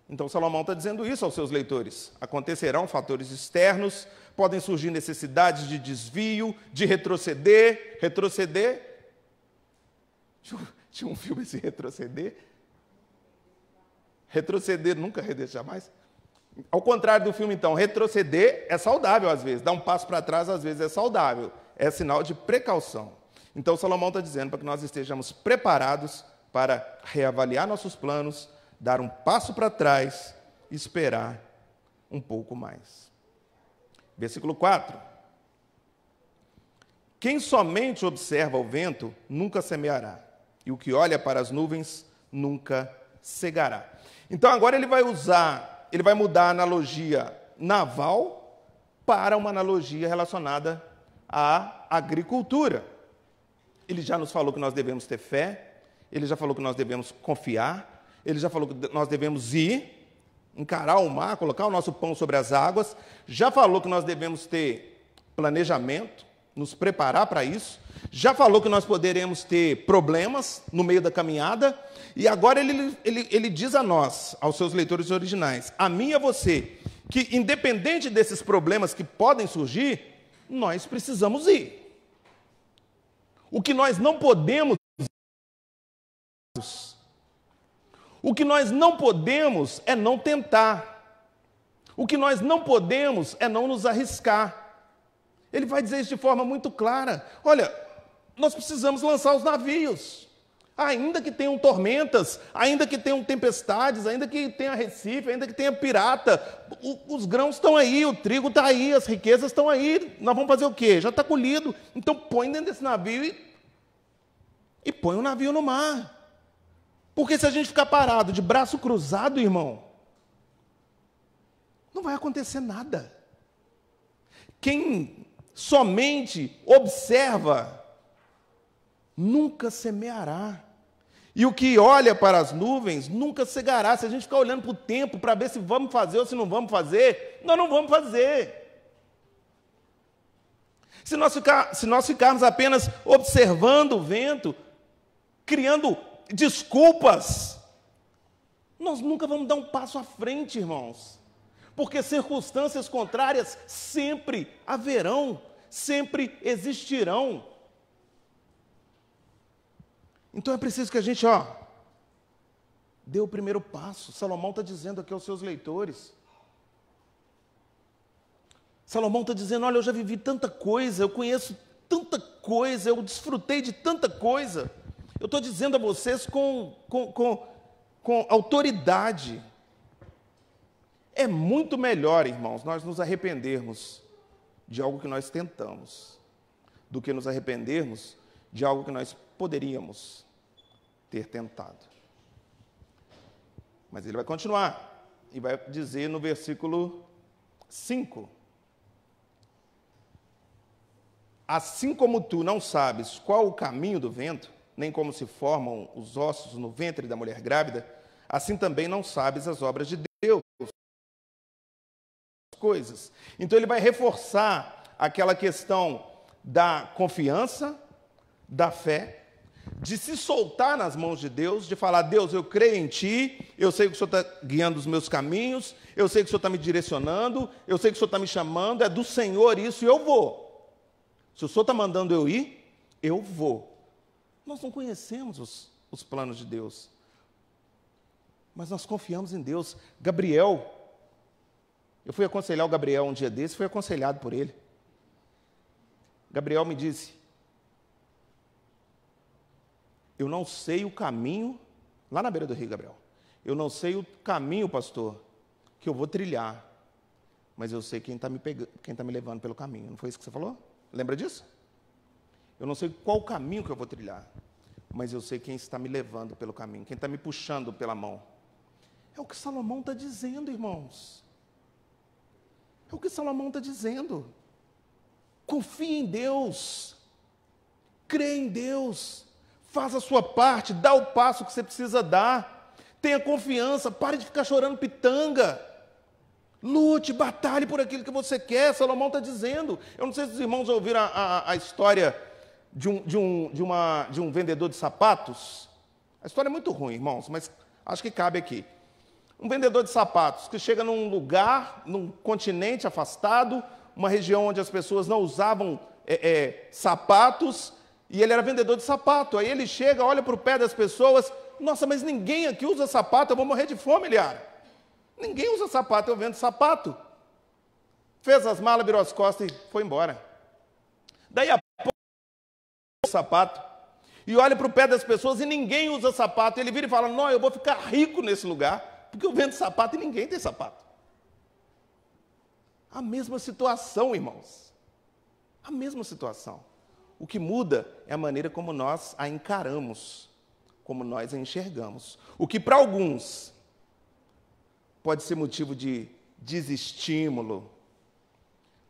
Então Salomão está dizendo isso aos seus leitores. Acontecerão fatores externos, podem surgir necessidades de desvio, de retroceder. Retroceder? Tinha um filme esse retroceder? Retroceder nunca, jamais. Ao contrário do filme, então, retroceder é saudável às vezes, dar um passo para trás às vezes é saudável, é sinal de precaução. Então Salomão está dizendo para que nós estejamos preparados para reavaliar nossos planos, dar um passo para trás e esperar um pouco mais. Versículo 4. Quem somente observa o vento nunca semeará, e o que olha para as nuvens nunca cegará. Então agora ele vai mudar a analogia naval para uma analogia relacionada à agricultura. Ele já nos falou que nós devemos ter fé, ele já falou que nós devemos confiar, ele já falou que nós devemos ir, encarar o mar, colocar o nosso pão sobre as águas, já falou que nós devemos ter planejamento, nos preparar para isso, já falou que nós poderemos ter problemas no meio da caminhada, e agora ele diz a nós, aos seus leitores originais, a mim e a você, que independente desses problemas que podem surgir, nós precisamos ir. O que nós não podemos é não tentar. O que nós não podemos é não nos arriscar. Ele vai dizer isso de forma muito clara. Olha, nós precisamos lançar os navios. Ainda que tenham tormentas, ainda que tenham tempestades, ainda que tenha Recife, ainda que tenha pirata, os grãos estão aí, o trigo está aí, as riquezas estão aí. Nós vamos fazer o quê? Já está colhido. Então põe dentro desse navio e põe o navio no mar. Porque se a gente ficar parado de braço cruzado, irmão, não vai acontecer nada. Quem somente observa, nunca semeará. E o que olha para as nuvens, nunca cegará. Se a gente ficar olhando para o tempo para ver se vamos fazer ou se não vamos fazer, nós não vamos fazer. Se nós ficarmos apenas observando o vento, criando desculpas, nós nunca vamos dar um passo à frente, irmãos. Porque circunstâncias contrárias sempre haverão, sempre existirão. Então é preciso que a gente, dê o primeiro passo. Salomão está dizendo aqui aos seus leitores. Salomão está dizendo, olha, eu já vivi tanta coisa, eu conheço tanta coisa, eu desfrutei de tanta coisa. Eu estou dizendo a vocês com autoridade. É muito melhor, irmãos, nós nos arrependermos de algo que nós tentamos, do que nos arrependermos de algo que nós poderíamos ter tentado. Mas ele vai continuar e vai dizer no versículo 5: assim como tu não sabes qual o caminho do vento, nem como se formam os ossos no ventre da mulher grávida, assim também não sabes as obras de Deus. Coisas. Então ele vai reforçar aquela questão da confiança, da fé, de se soltar nas mãos de Deus, de falar: Deus, eu creio em Ti, eu sei que o Senhor está guiando os meus caminhos, eu sei que o Senhor está me direcionando, eu sei que o Senhor está me chamando, é do Senhor isso e eu vou. Se o Senhor está mandando eu ir, eu vou. Nós não conhecemos os planos de Deus, mas nós confiamos em Deus. Gabriel, eu fui aconselhar o Gabriel um dia desse, fui aconselhado por ele. Gabriel me disse: eu não sei o caminho, lá na beira do rio, Gabriel, eu não sei o caminho, pastor, que eu vou trilhar, mas eu sei quem está me levando pelo caminho. Não foi isso que você falou? Lembra disso? Eu não sei qual o caminho que eu vou trilhar, mas eu sei quem está me levando pelo caminho, quem está me puxando pela mão. É o que Salomão está dizendo, irmãos. É o que Salomão está dizendo. Confie em Deus, crê em Deus, faça a sua parte, dá o passo que você precisa dar, tenha confiança, pare de ficar chorando pitanga, lute, batalhe por aquilo que você quer. Salomão está dizendo. Eu não sei se os irmãos já ouviram a história de um vendedor de sapatos. A história é muito ruim, irmãos, mas acho que cabe aqui. Um vendedor de sapatos que chega num lugar, num continente afastado, uma região onde as pessoas não usavam sapatos, e ele era vendedor de sapato. Aí ele chega, olha para o pé das pessoas: nossa, mas ninguém aqui usa sapato, eu vou morrer de fome, Eliara. Ninguém usa sapato, eu vendo sapato. Fez as malas, virou as costas e foi embora. Daí a pouco, sapato, e olha para o pé das pessoas e ninguém usa sapato. Ele vira e fala: não, eu vou ficar rico nesse lugar, porque eu vendo sapato e ninguém tem sapato. A mesma situação, irmãos. A mesma situação. O que muda é a maneira como nós a encaramos, como nós a enxergamos. O que para alguns pode ser motivo de desestímulo,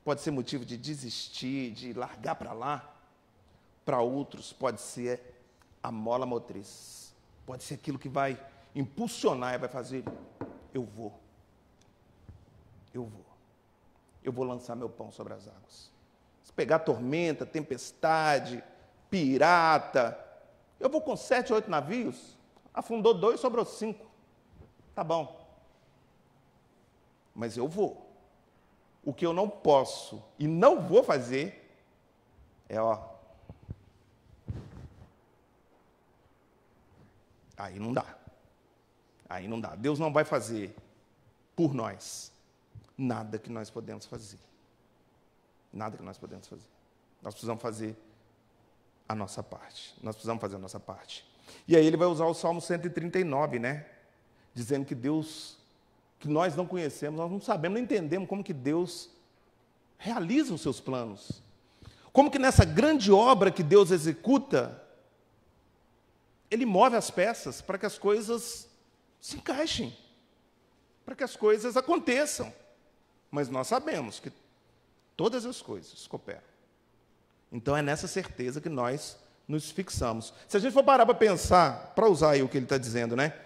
pode ser motivo de desistir, de largar para lá, para outros pode ser a mola motriz. Pode ser aquilo que vai impulsionar e vai fazer: eu vou lançar meu pão sobre as águas. Se pegar tormenta, tempestade, pirata, eu vou com 7, 8 navios, afundou 2, sobrou 5, tá bom. Mas eu vou. O que eu não posso e não vou fazer é, aí não dá. Aí não dá. Deus não vai fazer por nós nada que nós podemos fazer. Nada que nós podemos fazer. Nós precisamos fazer a nossa parte. Nós precisamos fazer a nossa parte. E aí ele vai usar o Salmo 139, né? Dizendo que Deus, que nós não conhecemos, nós não sabemos, não entendemos como que Deus realiza os seus planos. Como que nessa grande obra que Deus executa, Ele move as peças para que as coisas se encaixem, para que as coisas aconteçam. Mas nós sabemos que todas as coisas cooperam. Então é nessa certeza que nós nos fixamos. Se a gente for parar para pensar, para usar aí o que ele está dizendo, né?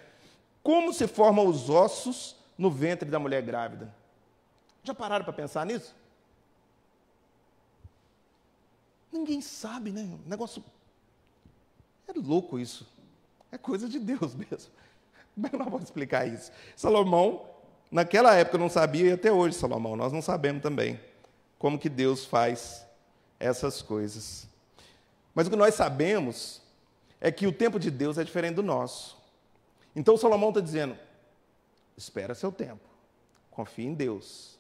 Como se formam os ossos no ventre da mulher grávida? Já pararam para pensar nisso? Ninguém sabe, né? O negócio é louco isso. É coisa de Deus mesmo. Como é que nós vamos explicar isso? Salomão, naquela época, não sabia, e até hoje, Salomão, nós não sabemos também como que Deus faz essas coisas. Mas o que nós sabemos é que o tempo de Deus é diferente do nosso. Então, Salomão está dizendo: espera seu tempo, confie em Deus,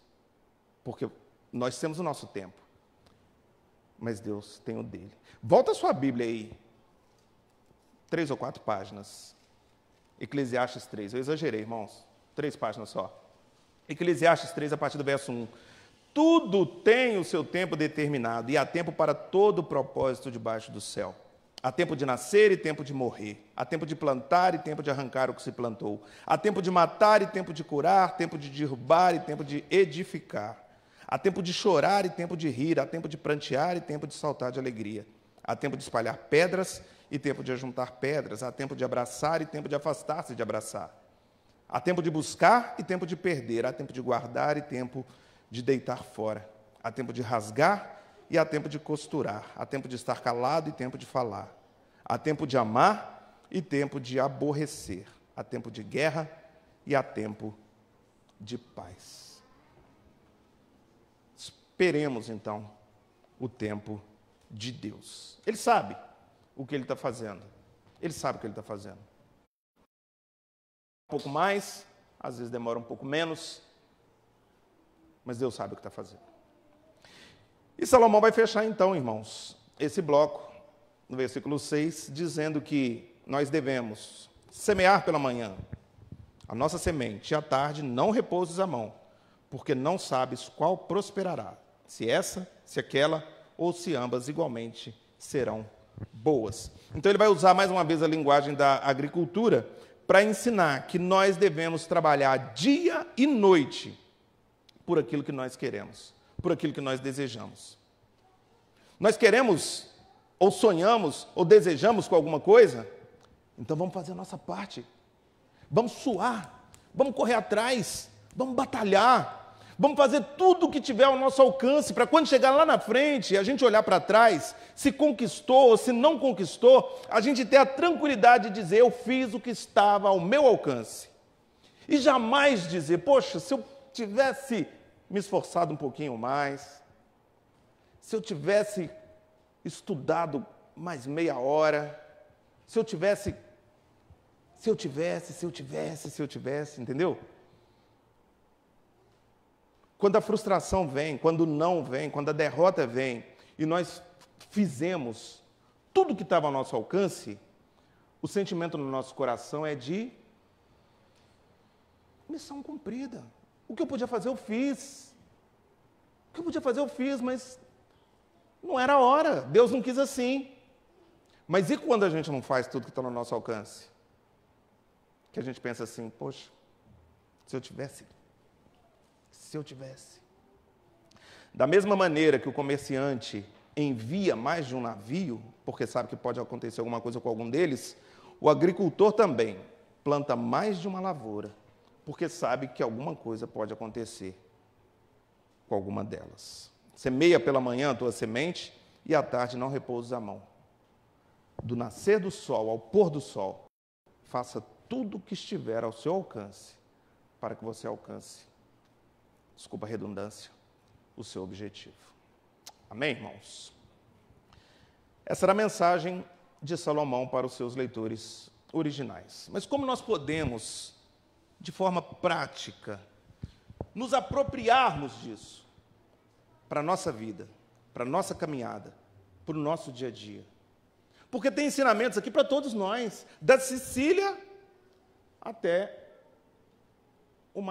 porque nós temos o nosso tempo, mas Deus tem o dele. Volta a sua Bíblia aí, 3 ou 4 páginas, Eclesiastes 3, eu exagerei, irmãos, 3 páginas só. Eclesiastes 3, a partir do verso 1. Tudo tem o seu tempo determinado, e há tempo para todo o propósito debaixo do céu. Há tempo de nascer e tempo de morrer. Há tempo de plantar e tempo de arrancar o que se plantou. Há tempo de matar e tempo de curar, tempo de derrubar e tempo de edificar. Há tempo de chorar e tempo de rir. Há tempo de prantear e tempo de saltar de alegria. Há tempo de espalhar pedras e tempo de ajuntar pedras, há tempo de abraçar e tempo de afastar-se de abraçar. Há tempo de buscar e tempo de perder, há tempo de guardar e tempo de deitar fora. Há tempo de rasgar e há tempo de costurar. Há tempo de estar calado e tempo de falar. Há tempo de amar e tempo de aborrecer. Há tempo de guerra e há tempo de paz. Esperemos, então, o tempo de Deus. Ele sabe o que Ele está fazendo. Ele sabe o que Ele está fazendo. Um pouco mais, às vezes demora um pouco menos, mas Deus sabe o que está fazendo. E Salomão vai fechar então, irmãos, esse bloco, no versículo 6, dizendo que nós devemos semear pela manhã a nossa semente, e à tarde não repouses a mão, porque não sabes qual prosperará, se essa, se aquela, ou se ambas igualmente serão boas. Então ele vai usar mais uma vez a linguagem da agricultura para ensinar que nós devemos trabalhar dia e noite por aquilo que nós queremos, por aquilo que nós desejamos. Nós queremos, ou sonhamos, ou desejamos com alguma coisa, então vamos fazer a nossa parte. Vamos suar, vamos correr atrás, vamos batalhar, vamos fazer tudo o que tiver ao nosso alcance, para quando chegar lá na frente, a gente olhar para trás, se conquistou ou se não conquistou, a gente ter a tranquilidade de dizer, eu fiz o que estava ao meu alcance. E jamais dizer, poxa, se eu tivesse me esforçado um pouquinho mais, se eu tivesse estudado mais meia hora, se eu tivesse, entendeu? Quando a frustração vem, quando o não vem, quando a derrota vem, e nós fizemos tudo o que estava ao nosso alcance, o sentimento no nosso coração é de missão cumprida. O que eu podia fazer, eu fiz. O que eu podia fazer, eu fiz, mas não era a hora. Deus não quis assim. Mas e quando a gente não faz tudo que está no nosso alcance? Que a gente pensa assim, poxa, se eu tivesse. Da mesma maneira que o comerciante envia mais de um navio, porque sabe que pode acontecer alguma coisa com algum deles, o agricultor também planta mais de uma lavoura, porque sabe que alguma coisa pode acontecer com alguma delas. Semeia pela manhã a tua semente e à tarde não repousas a mão. Do nascer do sol ao pôr do sol, faça tudo o que estiver ao seu alcance, para que você alcance, desculpa a redundância, o seu objetivo. Amém, irmãos? Essa era a mensagem de Salomão para os seus leitores originais. Mas como nós podemos, de forma prática, nos apropriarmos disso para a nossa vida, para a nossa caminhada, para o nosso dia a dia? Porque tem ensinamentos aqui para todos nós, da Cecília até o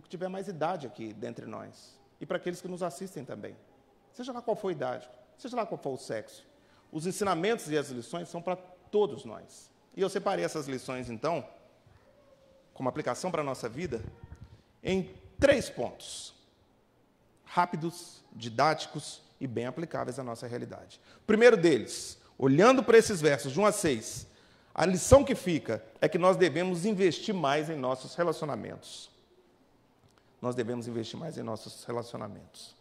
que tiver mais idade aqui dentre nós. E para aqueles que nos assistem também. Seja lá qual for a idade, seja lá qual for o sexo. Os ensinamentos e as lições são para todos nós. E eu separei essas lições, então, como aplicação para a nossa vida, em 3 pontos. Rápidos, didáticos e bem aplicáveis à nossa realidade. O primeiro deles, olhando para esses versos de 1 a 6, a lição que fica é que nós devemos investir mais em nossos relacionamentos. Nós devemos investir mais em nossos relacionamentos.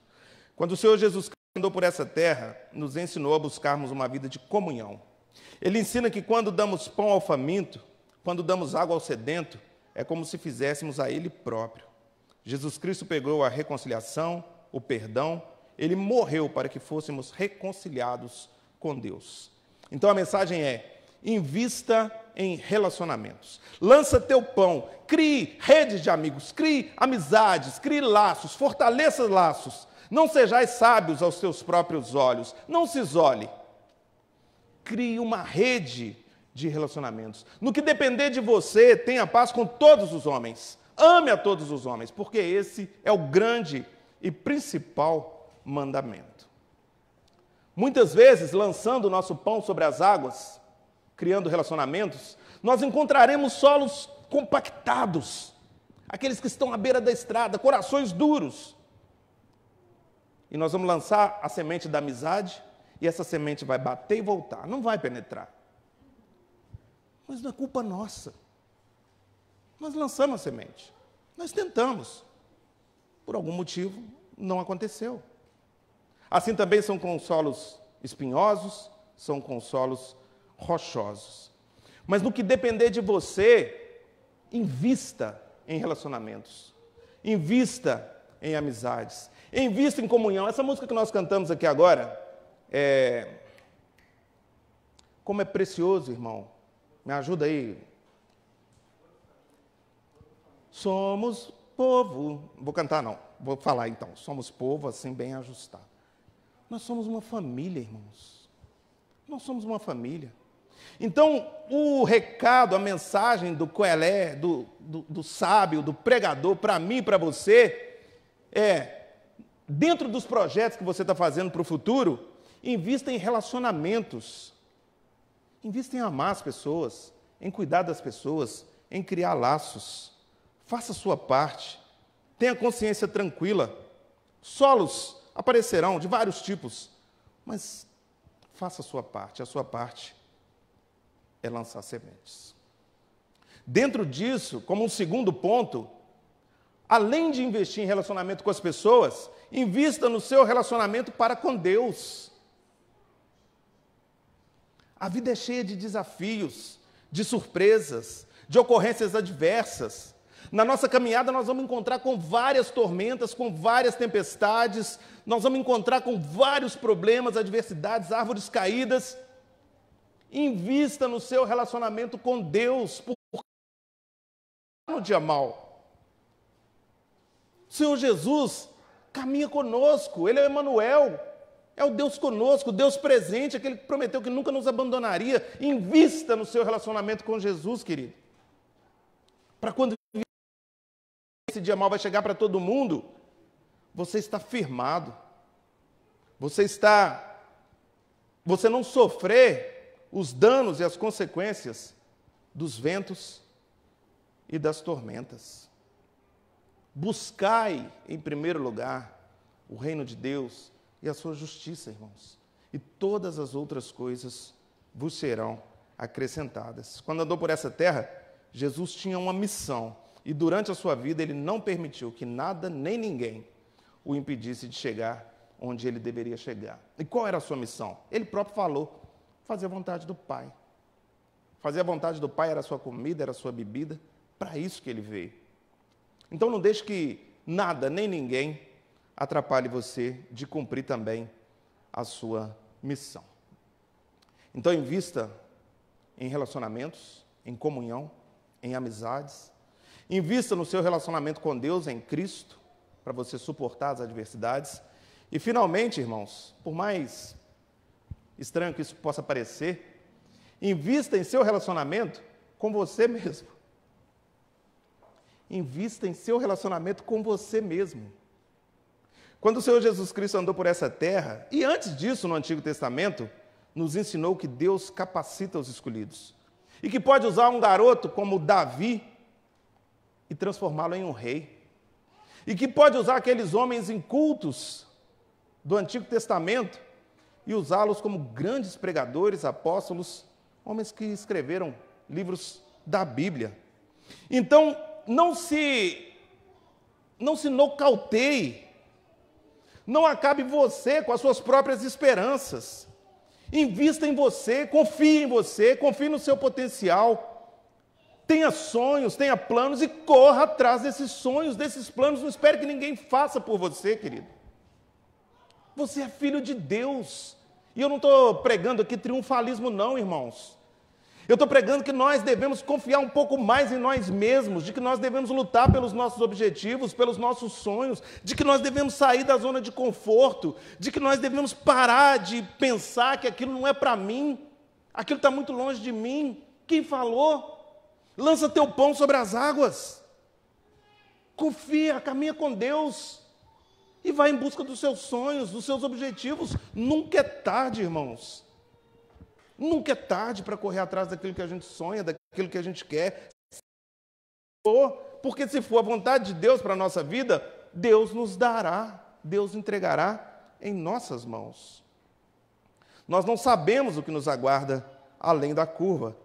Quando o Senhor Jesus Cristo andou por essa terra, nos ensinou a buscarmos uma vida de comunhão. Ele ensina que quando damos pão ao faminto, quando damos água ao sedento, é como se fizéssemos a Ele próprio. Jesus Cristo pegou a reconciliação, o perdão, Ele morreu para que fôssemos reconciliados com Deus. Então a mensagem é: invista em relacionamentos. Lança teu pão, crie redes de amigos, crie amizades, crie laços, fortaleça laços. Não sejais sábios aos teus próprios olhos, não se isole. Crie uma rede de relacionamentos. No que depender de você, tenha paz com todos os homens. Ame a todos os homens, porque esse é o grande e principal mandamento. Muitas vezes, lançando o nosso pão sobre as águas, criando relacionamentos, nós encontraremos solos compactados, aqueles que estão à beira da estrada, corações duros. E nós vamos lançar a semente da amizade, e essa semente vai bater e voltar, não vai penetrar. Mas não é culpa nossa. Nós lançamos a semente, nós tentamos, por algum motivo não aconteceu. Assim também são com solos espinhosos, são com solos rochosos. Mas no que depender de você, invista em relacionamentos, invista em amizades, invista em comunhão. Essa música que nós cantamos aqui agora, como é precioso, irmão. Me ajuda aí. Somos povo. Vou cantar não, vou falar então. Somos povo assim bem ajustado. Nós somos uma família, irmãos. Nós somos uma família. Então, o recado, a mensagem do coelé, do sábio, do pregador, para mim e para você, dentro dos projetos que você está fazendo para o futuro, invista em relacionamentos. Invista em amar as pessoas, em cuidar das pessoas, em criar laços. Faça a sua parte. Tenha consciência tranquila. Solos aparecerão de vários tipos, mas faça a sua parte. A sua parte é lançar sementes. Dentro disso, como um segundo ponto, além de investir em relacionamento com as pessoas, invista no seu relacionamento para com Deus. A vida é cheia de desafios, de surpresas, de ocorrências adversas. Na nossa caminhada nós vamos encontrar com várias tormentas, com várias tempestades, nós vamos encontrar com vários problemas, adversidades, árvores caídas. Invista no seu relacionamento com Deus, porque no dia mal. O Senhor Jesus caminha conosco, Ele é o Emanuel, é o Deus conosco, o Deus presente, aquele que prometeu que nunca nos abandonaria. Invista no seu relacionamento com Jesus, querido. Para quando esse dia mal vai chegar para todo mundo, você está firmado. Você não sofrer os danos e as consequências dos ventos e das tormentas. Buscai, em primeiro lugar, o reino de Deus e a sua justiça, irmãos. E todas as outras coisas vos serão acrescentadas. Quando andou por essa terra, Jesus tinha uma missão. E durante a sua vida, ele não permitiu que nada nem ninguém o impedisse de chegar onde ele deveria chegar. E qual era a sua missão? Ele próprio falou: fazer a vontade do Pai. Fazer a vontade do Pai era a sua comida, era a sua bebida. Para isso que ele veio. Então não deixe que nada nem ninguém atrapalhe você de cumprir também a sua missão. Então invista em relacionamentos, em comunhão, em amizades. Invista no seu relacionamento com Deus, em Cristo, para você suportar as adversidades. E, finalmente, irmãos, por mais estranho que isso possa parecer, invista em seu relacionamento com você mesmo. Invista em seu relacionamento com você mesmo. Quando o Senhor Jesus Cristo andou por essa terra, e antes disso, no Antigo Testamento, nos ensinou que Deus capacita os escolhidos. E que pode usar um garoto como Davi e transformá-lo em um rei. E que pode usar aqueles homens incultos do Antigo Testamento e usá-los como grandes pregadores, apóstolos, homens que escreveram livros da Bíblia. Então, não se nocauteie, não acabe você com as suas próprias esperanças. Invista em você, confie no seu potencial. Tenha sonhos, tenha planos e corra atrás desses sonhos, desses planos. Não espere que ninguém faça por você, querido. Você é filho de Deus. E eu não estou pregando aqui triunfalismo não, irmãos. Eu estou pregando que nós devemos confiar um pouco mais em nós mesmos, de que nós devemos lutar pelos nossos objetivos, pelos nossos sonhos, de que nós devemos sair da zona de conforto, de que nós devemos parar de pensar que aquilo não é para mim, aquilo está muito longe de mim. Quem falou? Lança teu pão sobre as águas. Confia, caminha com Deus e vai em busca dos seus sonhos, dos seus objetivos. Nunca é tarde, irmãos. Nunca é tarde para correr atrás daquilo que a gente sonha, daquilo que a gente quer. Porque se for a vontade de Deus para a nossa vida, Deus nos dará, Deus entregará em nossas mãos. Nós não sabemos o que nos aguarda além da curva,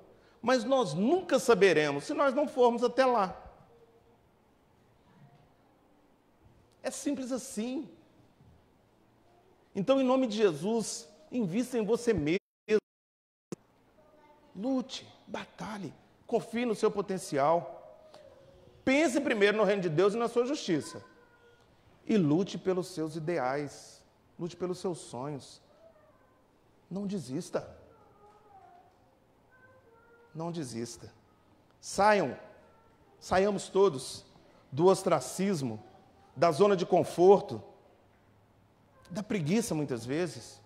mas nós nunca saberemos se nós não formos até lá. É simples assim. Então, em nome de Jesus, invista em você mesmo. Lute, batalhe, confie no seu potencial. Pense primeiro no reino de Deus e na sua justiça. E lute pelos seus ideais, lute pelos seus sonhos. Não desista. Não desista. Saiamos todos do ostracismo, da zona de conforto, da preguiça muitas vezes,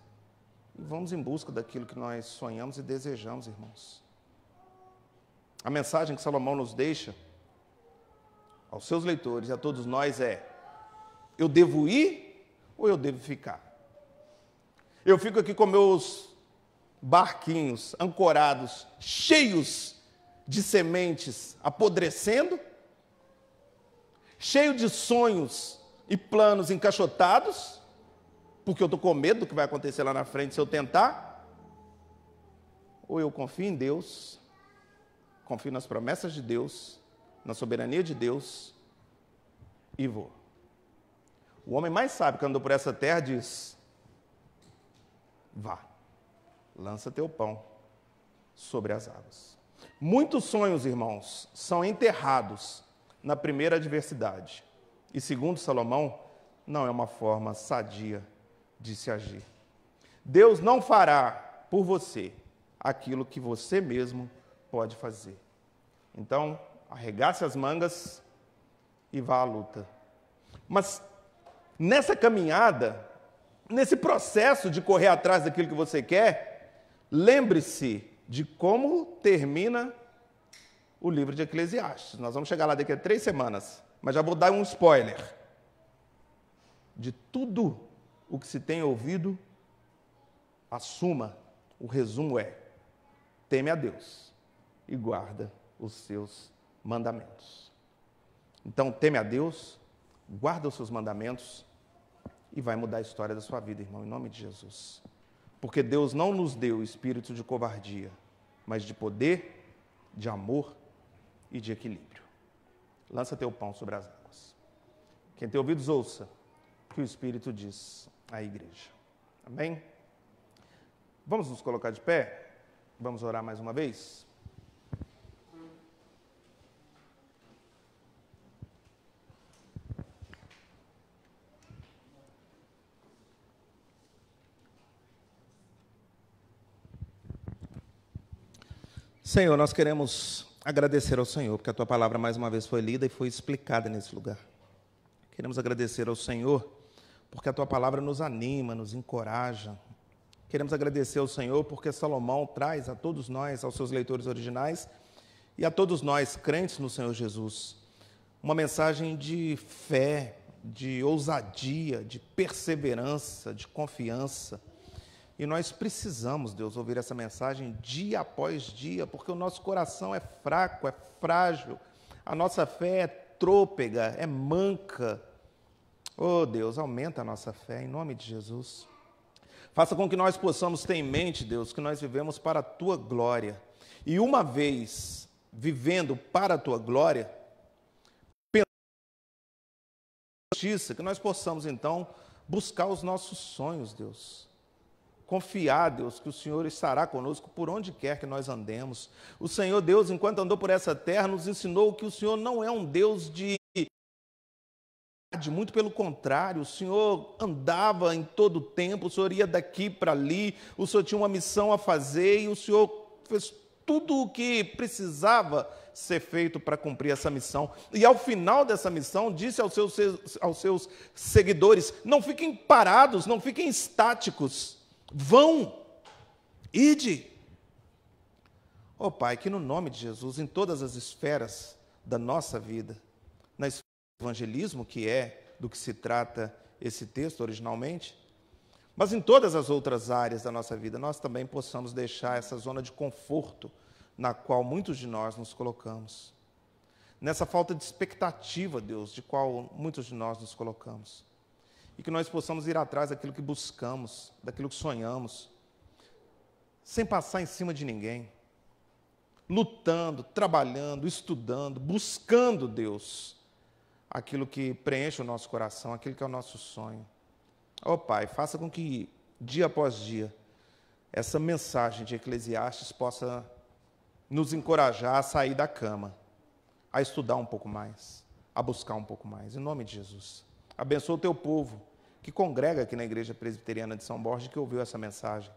e vamos em busca daquilo que nós sonhamos e desejamos, irmãos. A mensagem que Salomão nos deixa aos seus leitores e a todos nós é: eu devo ir ou eu devo ficar? Eu fico aqui com meus barquinhos ancorados, cheios de sementes apodrecendo, cheio de sonhos e planos encaixotados, porque eu estou com medo do que vai acontecer lá na frente se eu tentar? Ou eu confio em Deus, confio nas promessas de Deus, na soberania de Deus e vou? O homem mais sábio que andou por essa terra diz: vá, lança teu pão sobre as águas. Muitos sonhos, irmãos, são enterrados na primeira adversidade. E segundo Salomão, não é uma forma sadia de se agir. Deus não fará por você aquilo que você mesmo pode fazer. Então, arregace as mangas e vá à luta. Mas nessa caminhada, nesse processo de correr atrás daquilo que você quer, lembre-se de como termina o livro de Eclesiastes. Nós vamos chegar lá daqui a 3 semanas, mas já vou dar um spoiler. De tudo o que se tem ouvido, a suma, o resumo é: teme a Deus e guarda os seus mandamentos. Então, teme a Deus, guarda os seus mandamentos e vai mudar a história da sua vida, irmão, em nome de Jesus. Porque Deus não nos deu espírito de covardia, mas de poder, de amor e de equilíbrio. Lança teu pão sobre as águas. Quem tem ouvidos, ouça o que o Espírito diz à igreja. Amém? Vamos nos colocar de pé? Vamos orar mais uma vez? Senhor, nós queremos agradecer ao Senhor, porque a Tua palavra mais uma vez foi lida e foi explicada nesse lugar. Queremos agradecer ao Senhor, porque a Tua palavra nos anima, nos encoraja. Queremos agradecer ao Senhor, porque Salomão traz a todos nós, aos seus leitores originais, e a todos nós, crentes no Senhor Jesus, uma mensagem de fé, de ousadia, de perseverança, de confiança. E nós precisamos, Deus, ouvir essa mensagem dia após dia, porque o nosso coração é fraco, é frágil, a nossa fé é trôpega, é manca. Oh, Deus, aumenta a nossa fé, em nome de Jesus. Faça com que nós possamos ter em mente, Deus, que nós vivemos para a Tua glória. E uma vez vivendo para a Tua glória, pensando na justiça, que nós possamos, então, buscar os nossos sonhos, Deus. Confiar, Deus, que o Senhor estará conosco por onde quer que nós andemos. O Senhor, Deus, enquanto andou por essa terra, nos ensinou que o Senhor não é um Deus de... Muito pelo contrário, o Senhor andava em todo o tempo, o Senhor ia daqui para ali, o Senhor tinha uma missão a fazer e o Senhor fez tudo o que precisava ser feito para cumprir essa missão. E ao final dessa missão, disse aos seus seguidores: não fiquem parados, não fiquem estáticos. Vão, ide. Ó Pai, que no nome de Jesus, em todas as esferas da nossa vida, na esfera do evangelismo, que é do que se trata esse texto originalmente, mas em todas as outras áreas da nossa vida, nós também possamos deixar essa zona de conforto na qual muitos de nós nos colocamos. Nessa falta de expectativa, Deus, de qual muitos de nós nos colocamos. E que nós possamos ir atrás daquilo que buscamos, daquilo que sonhamos. sem passar em cima de ninguém, lutando, trabalhando, estudando, buscando, Deus, aquilo que preenche o nosso coração, aquilo que é o nosso sonho. Ó Pai, faça com que, dia após dia, essa mensagem de Eclesiastes possa nos encorajar a sair da cama, a estudar um pouco mais, a buscar um pouco mais, em nome de Jesus. Abençoa o teu povo, que congrega aqui na Igreja Presbiteriana de São Borja, que ouviu essa mensagem.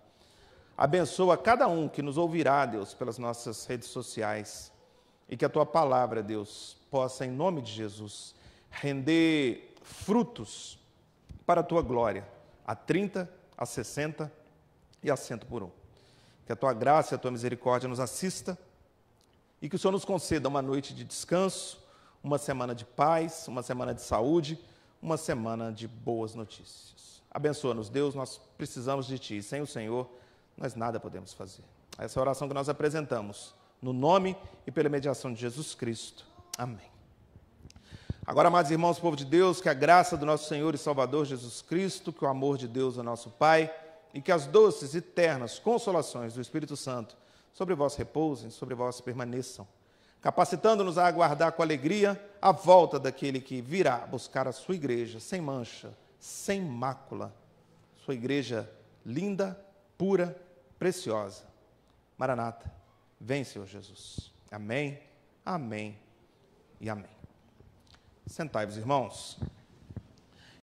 Abençoa cada um que nos ouvirá, Deus, pelas nossas redes sociais, e que a tua palavra, Deus, possa, em nome de Jesus, render frutos para a tua glória, a 30, a 60 e a 100 por um. Que a tua graça e a tua misericórdia nos assista e que o Senhor nos conceda uma noite de descanso, uma semana de paz, uma semana de saúde, uma semana de boas notícias. Abençoa-nos, Deus, nós precisamos de Ti. Sem o Senhor, nós nada podemos fazer. Essa é a oração que nós apresentamos, no nome e pela mediação de Jesus Cristo. Amém. Agora, amados irmãos, povo de Deus, que a graça do nosso Senhor e Salvador Jesus Cristo, que o amor de Deus, o nosso Pai, e que as doces e ternas consolações do Espírito Santo sobre vós repousem, sobre vós permaneçam, capacitando-nos a aguardar com alegria a volta daquele que virá buscar a sua igreja sem mancha, sem mácula, sua igreja linda, pura, preciosa. Maranata, vem, Senhor Jesus. Amém, amém e amém. Sentai-vos, irmãos.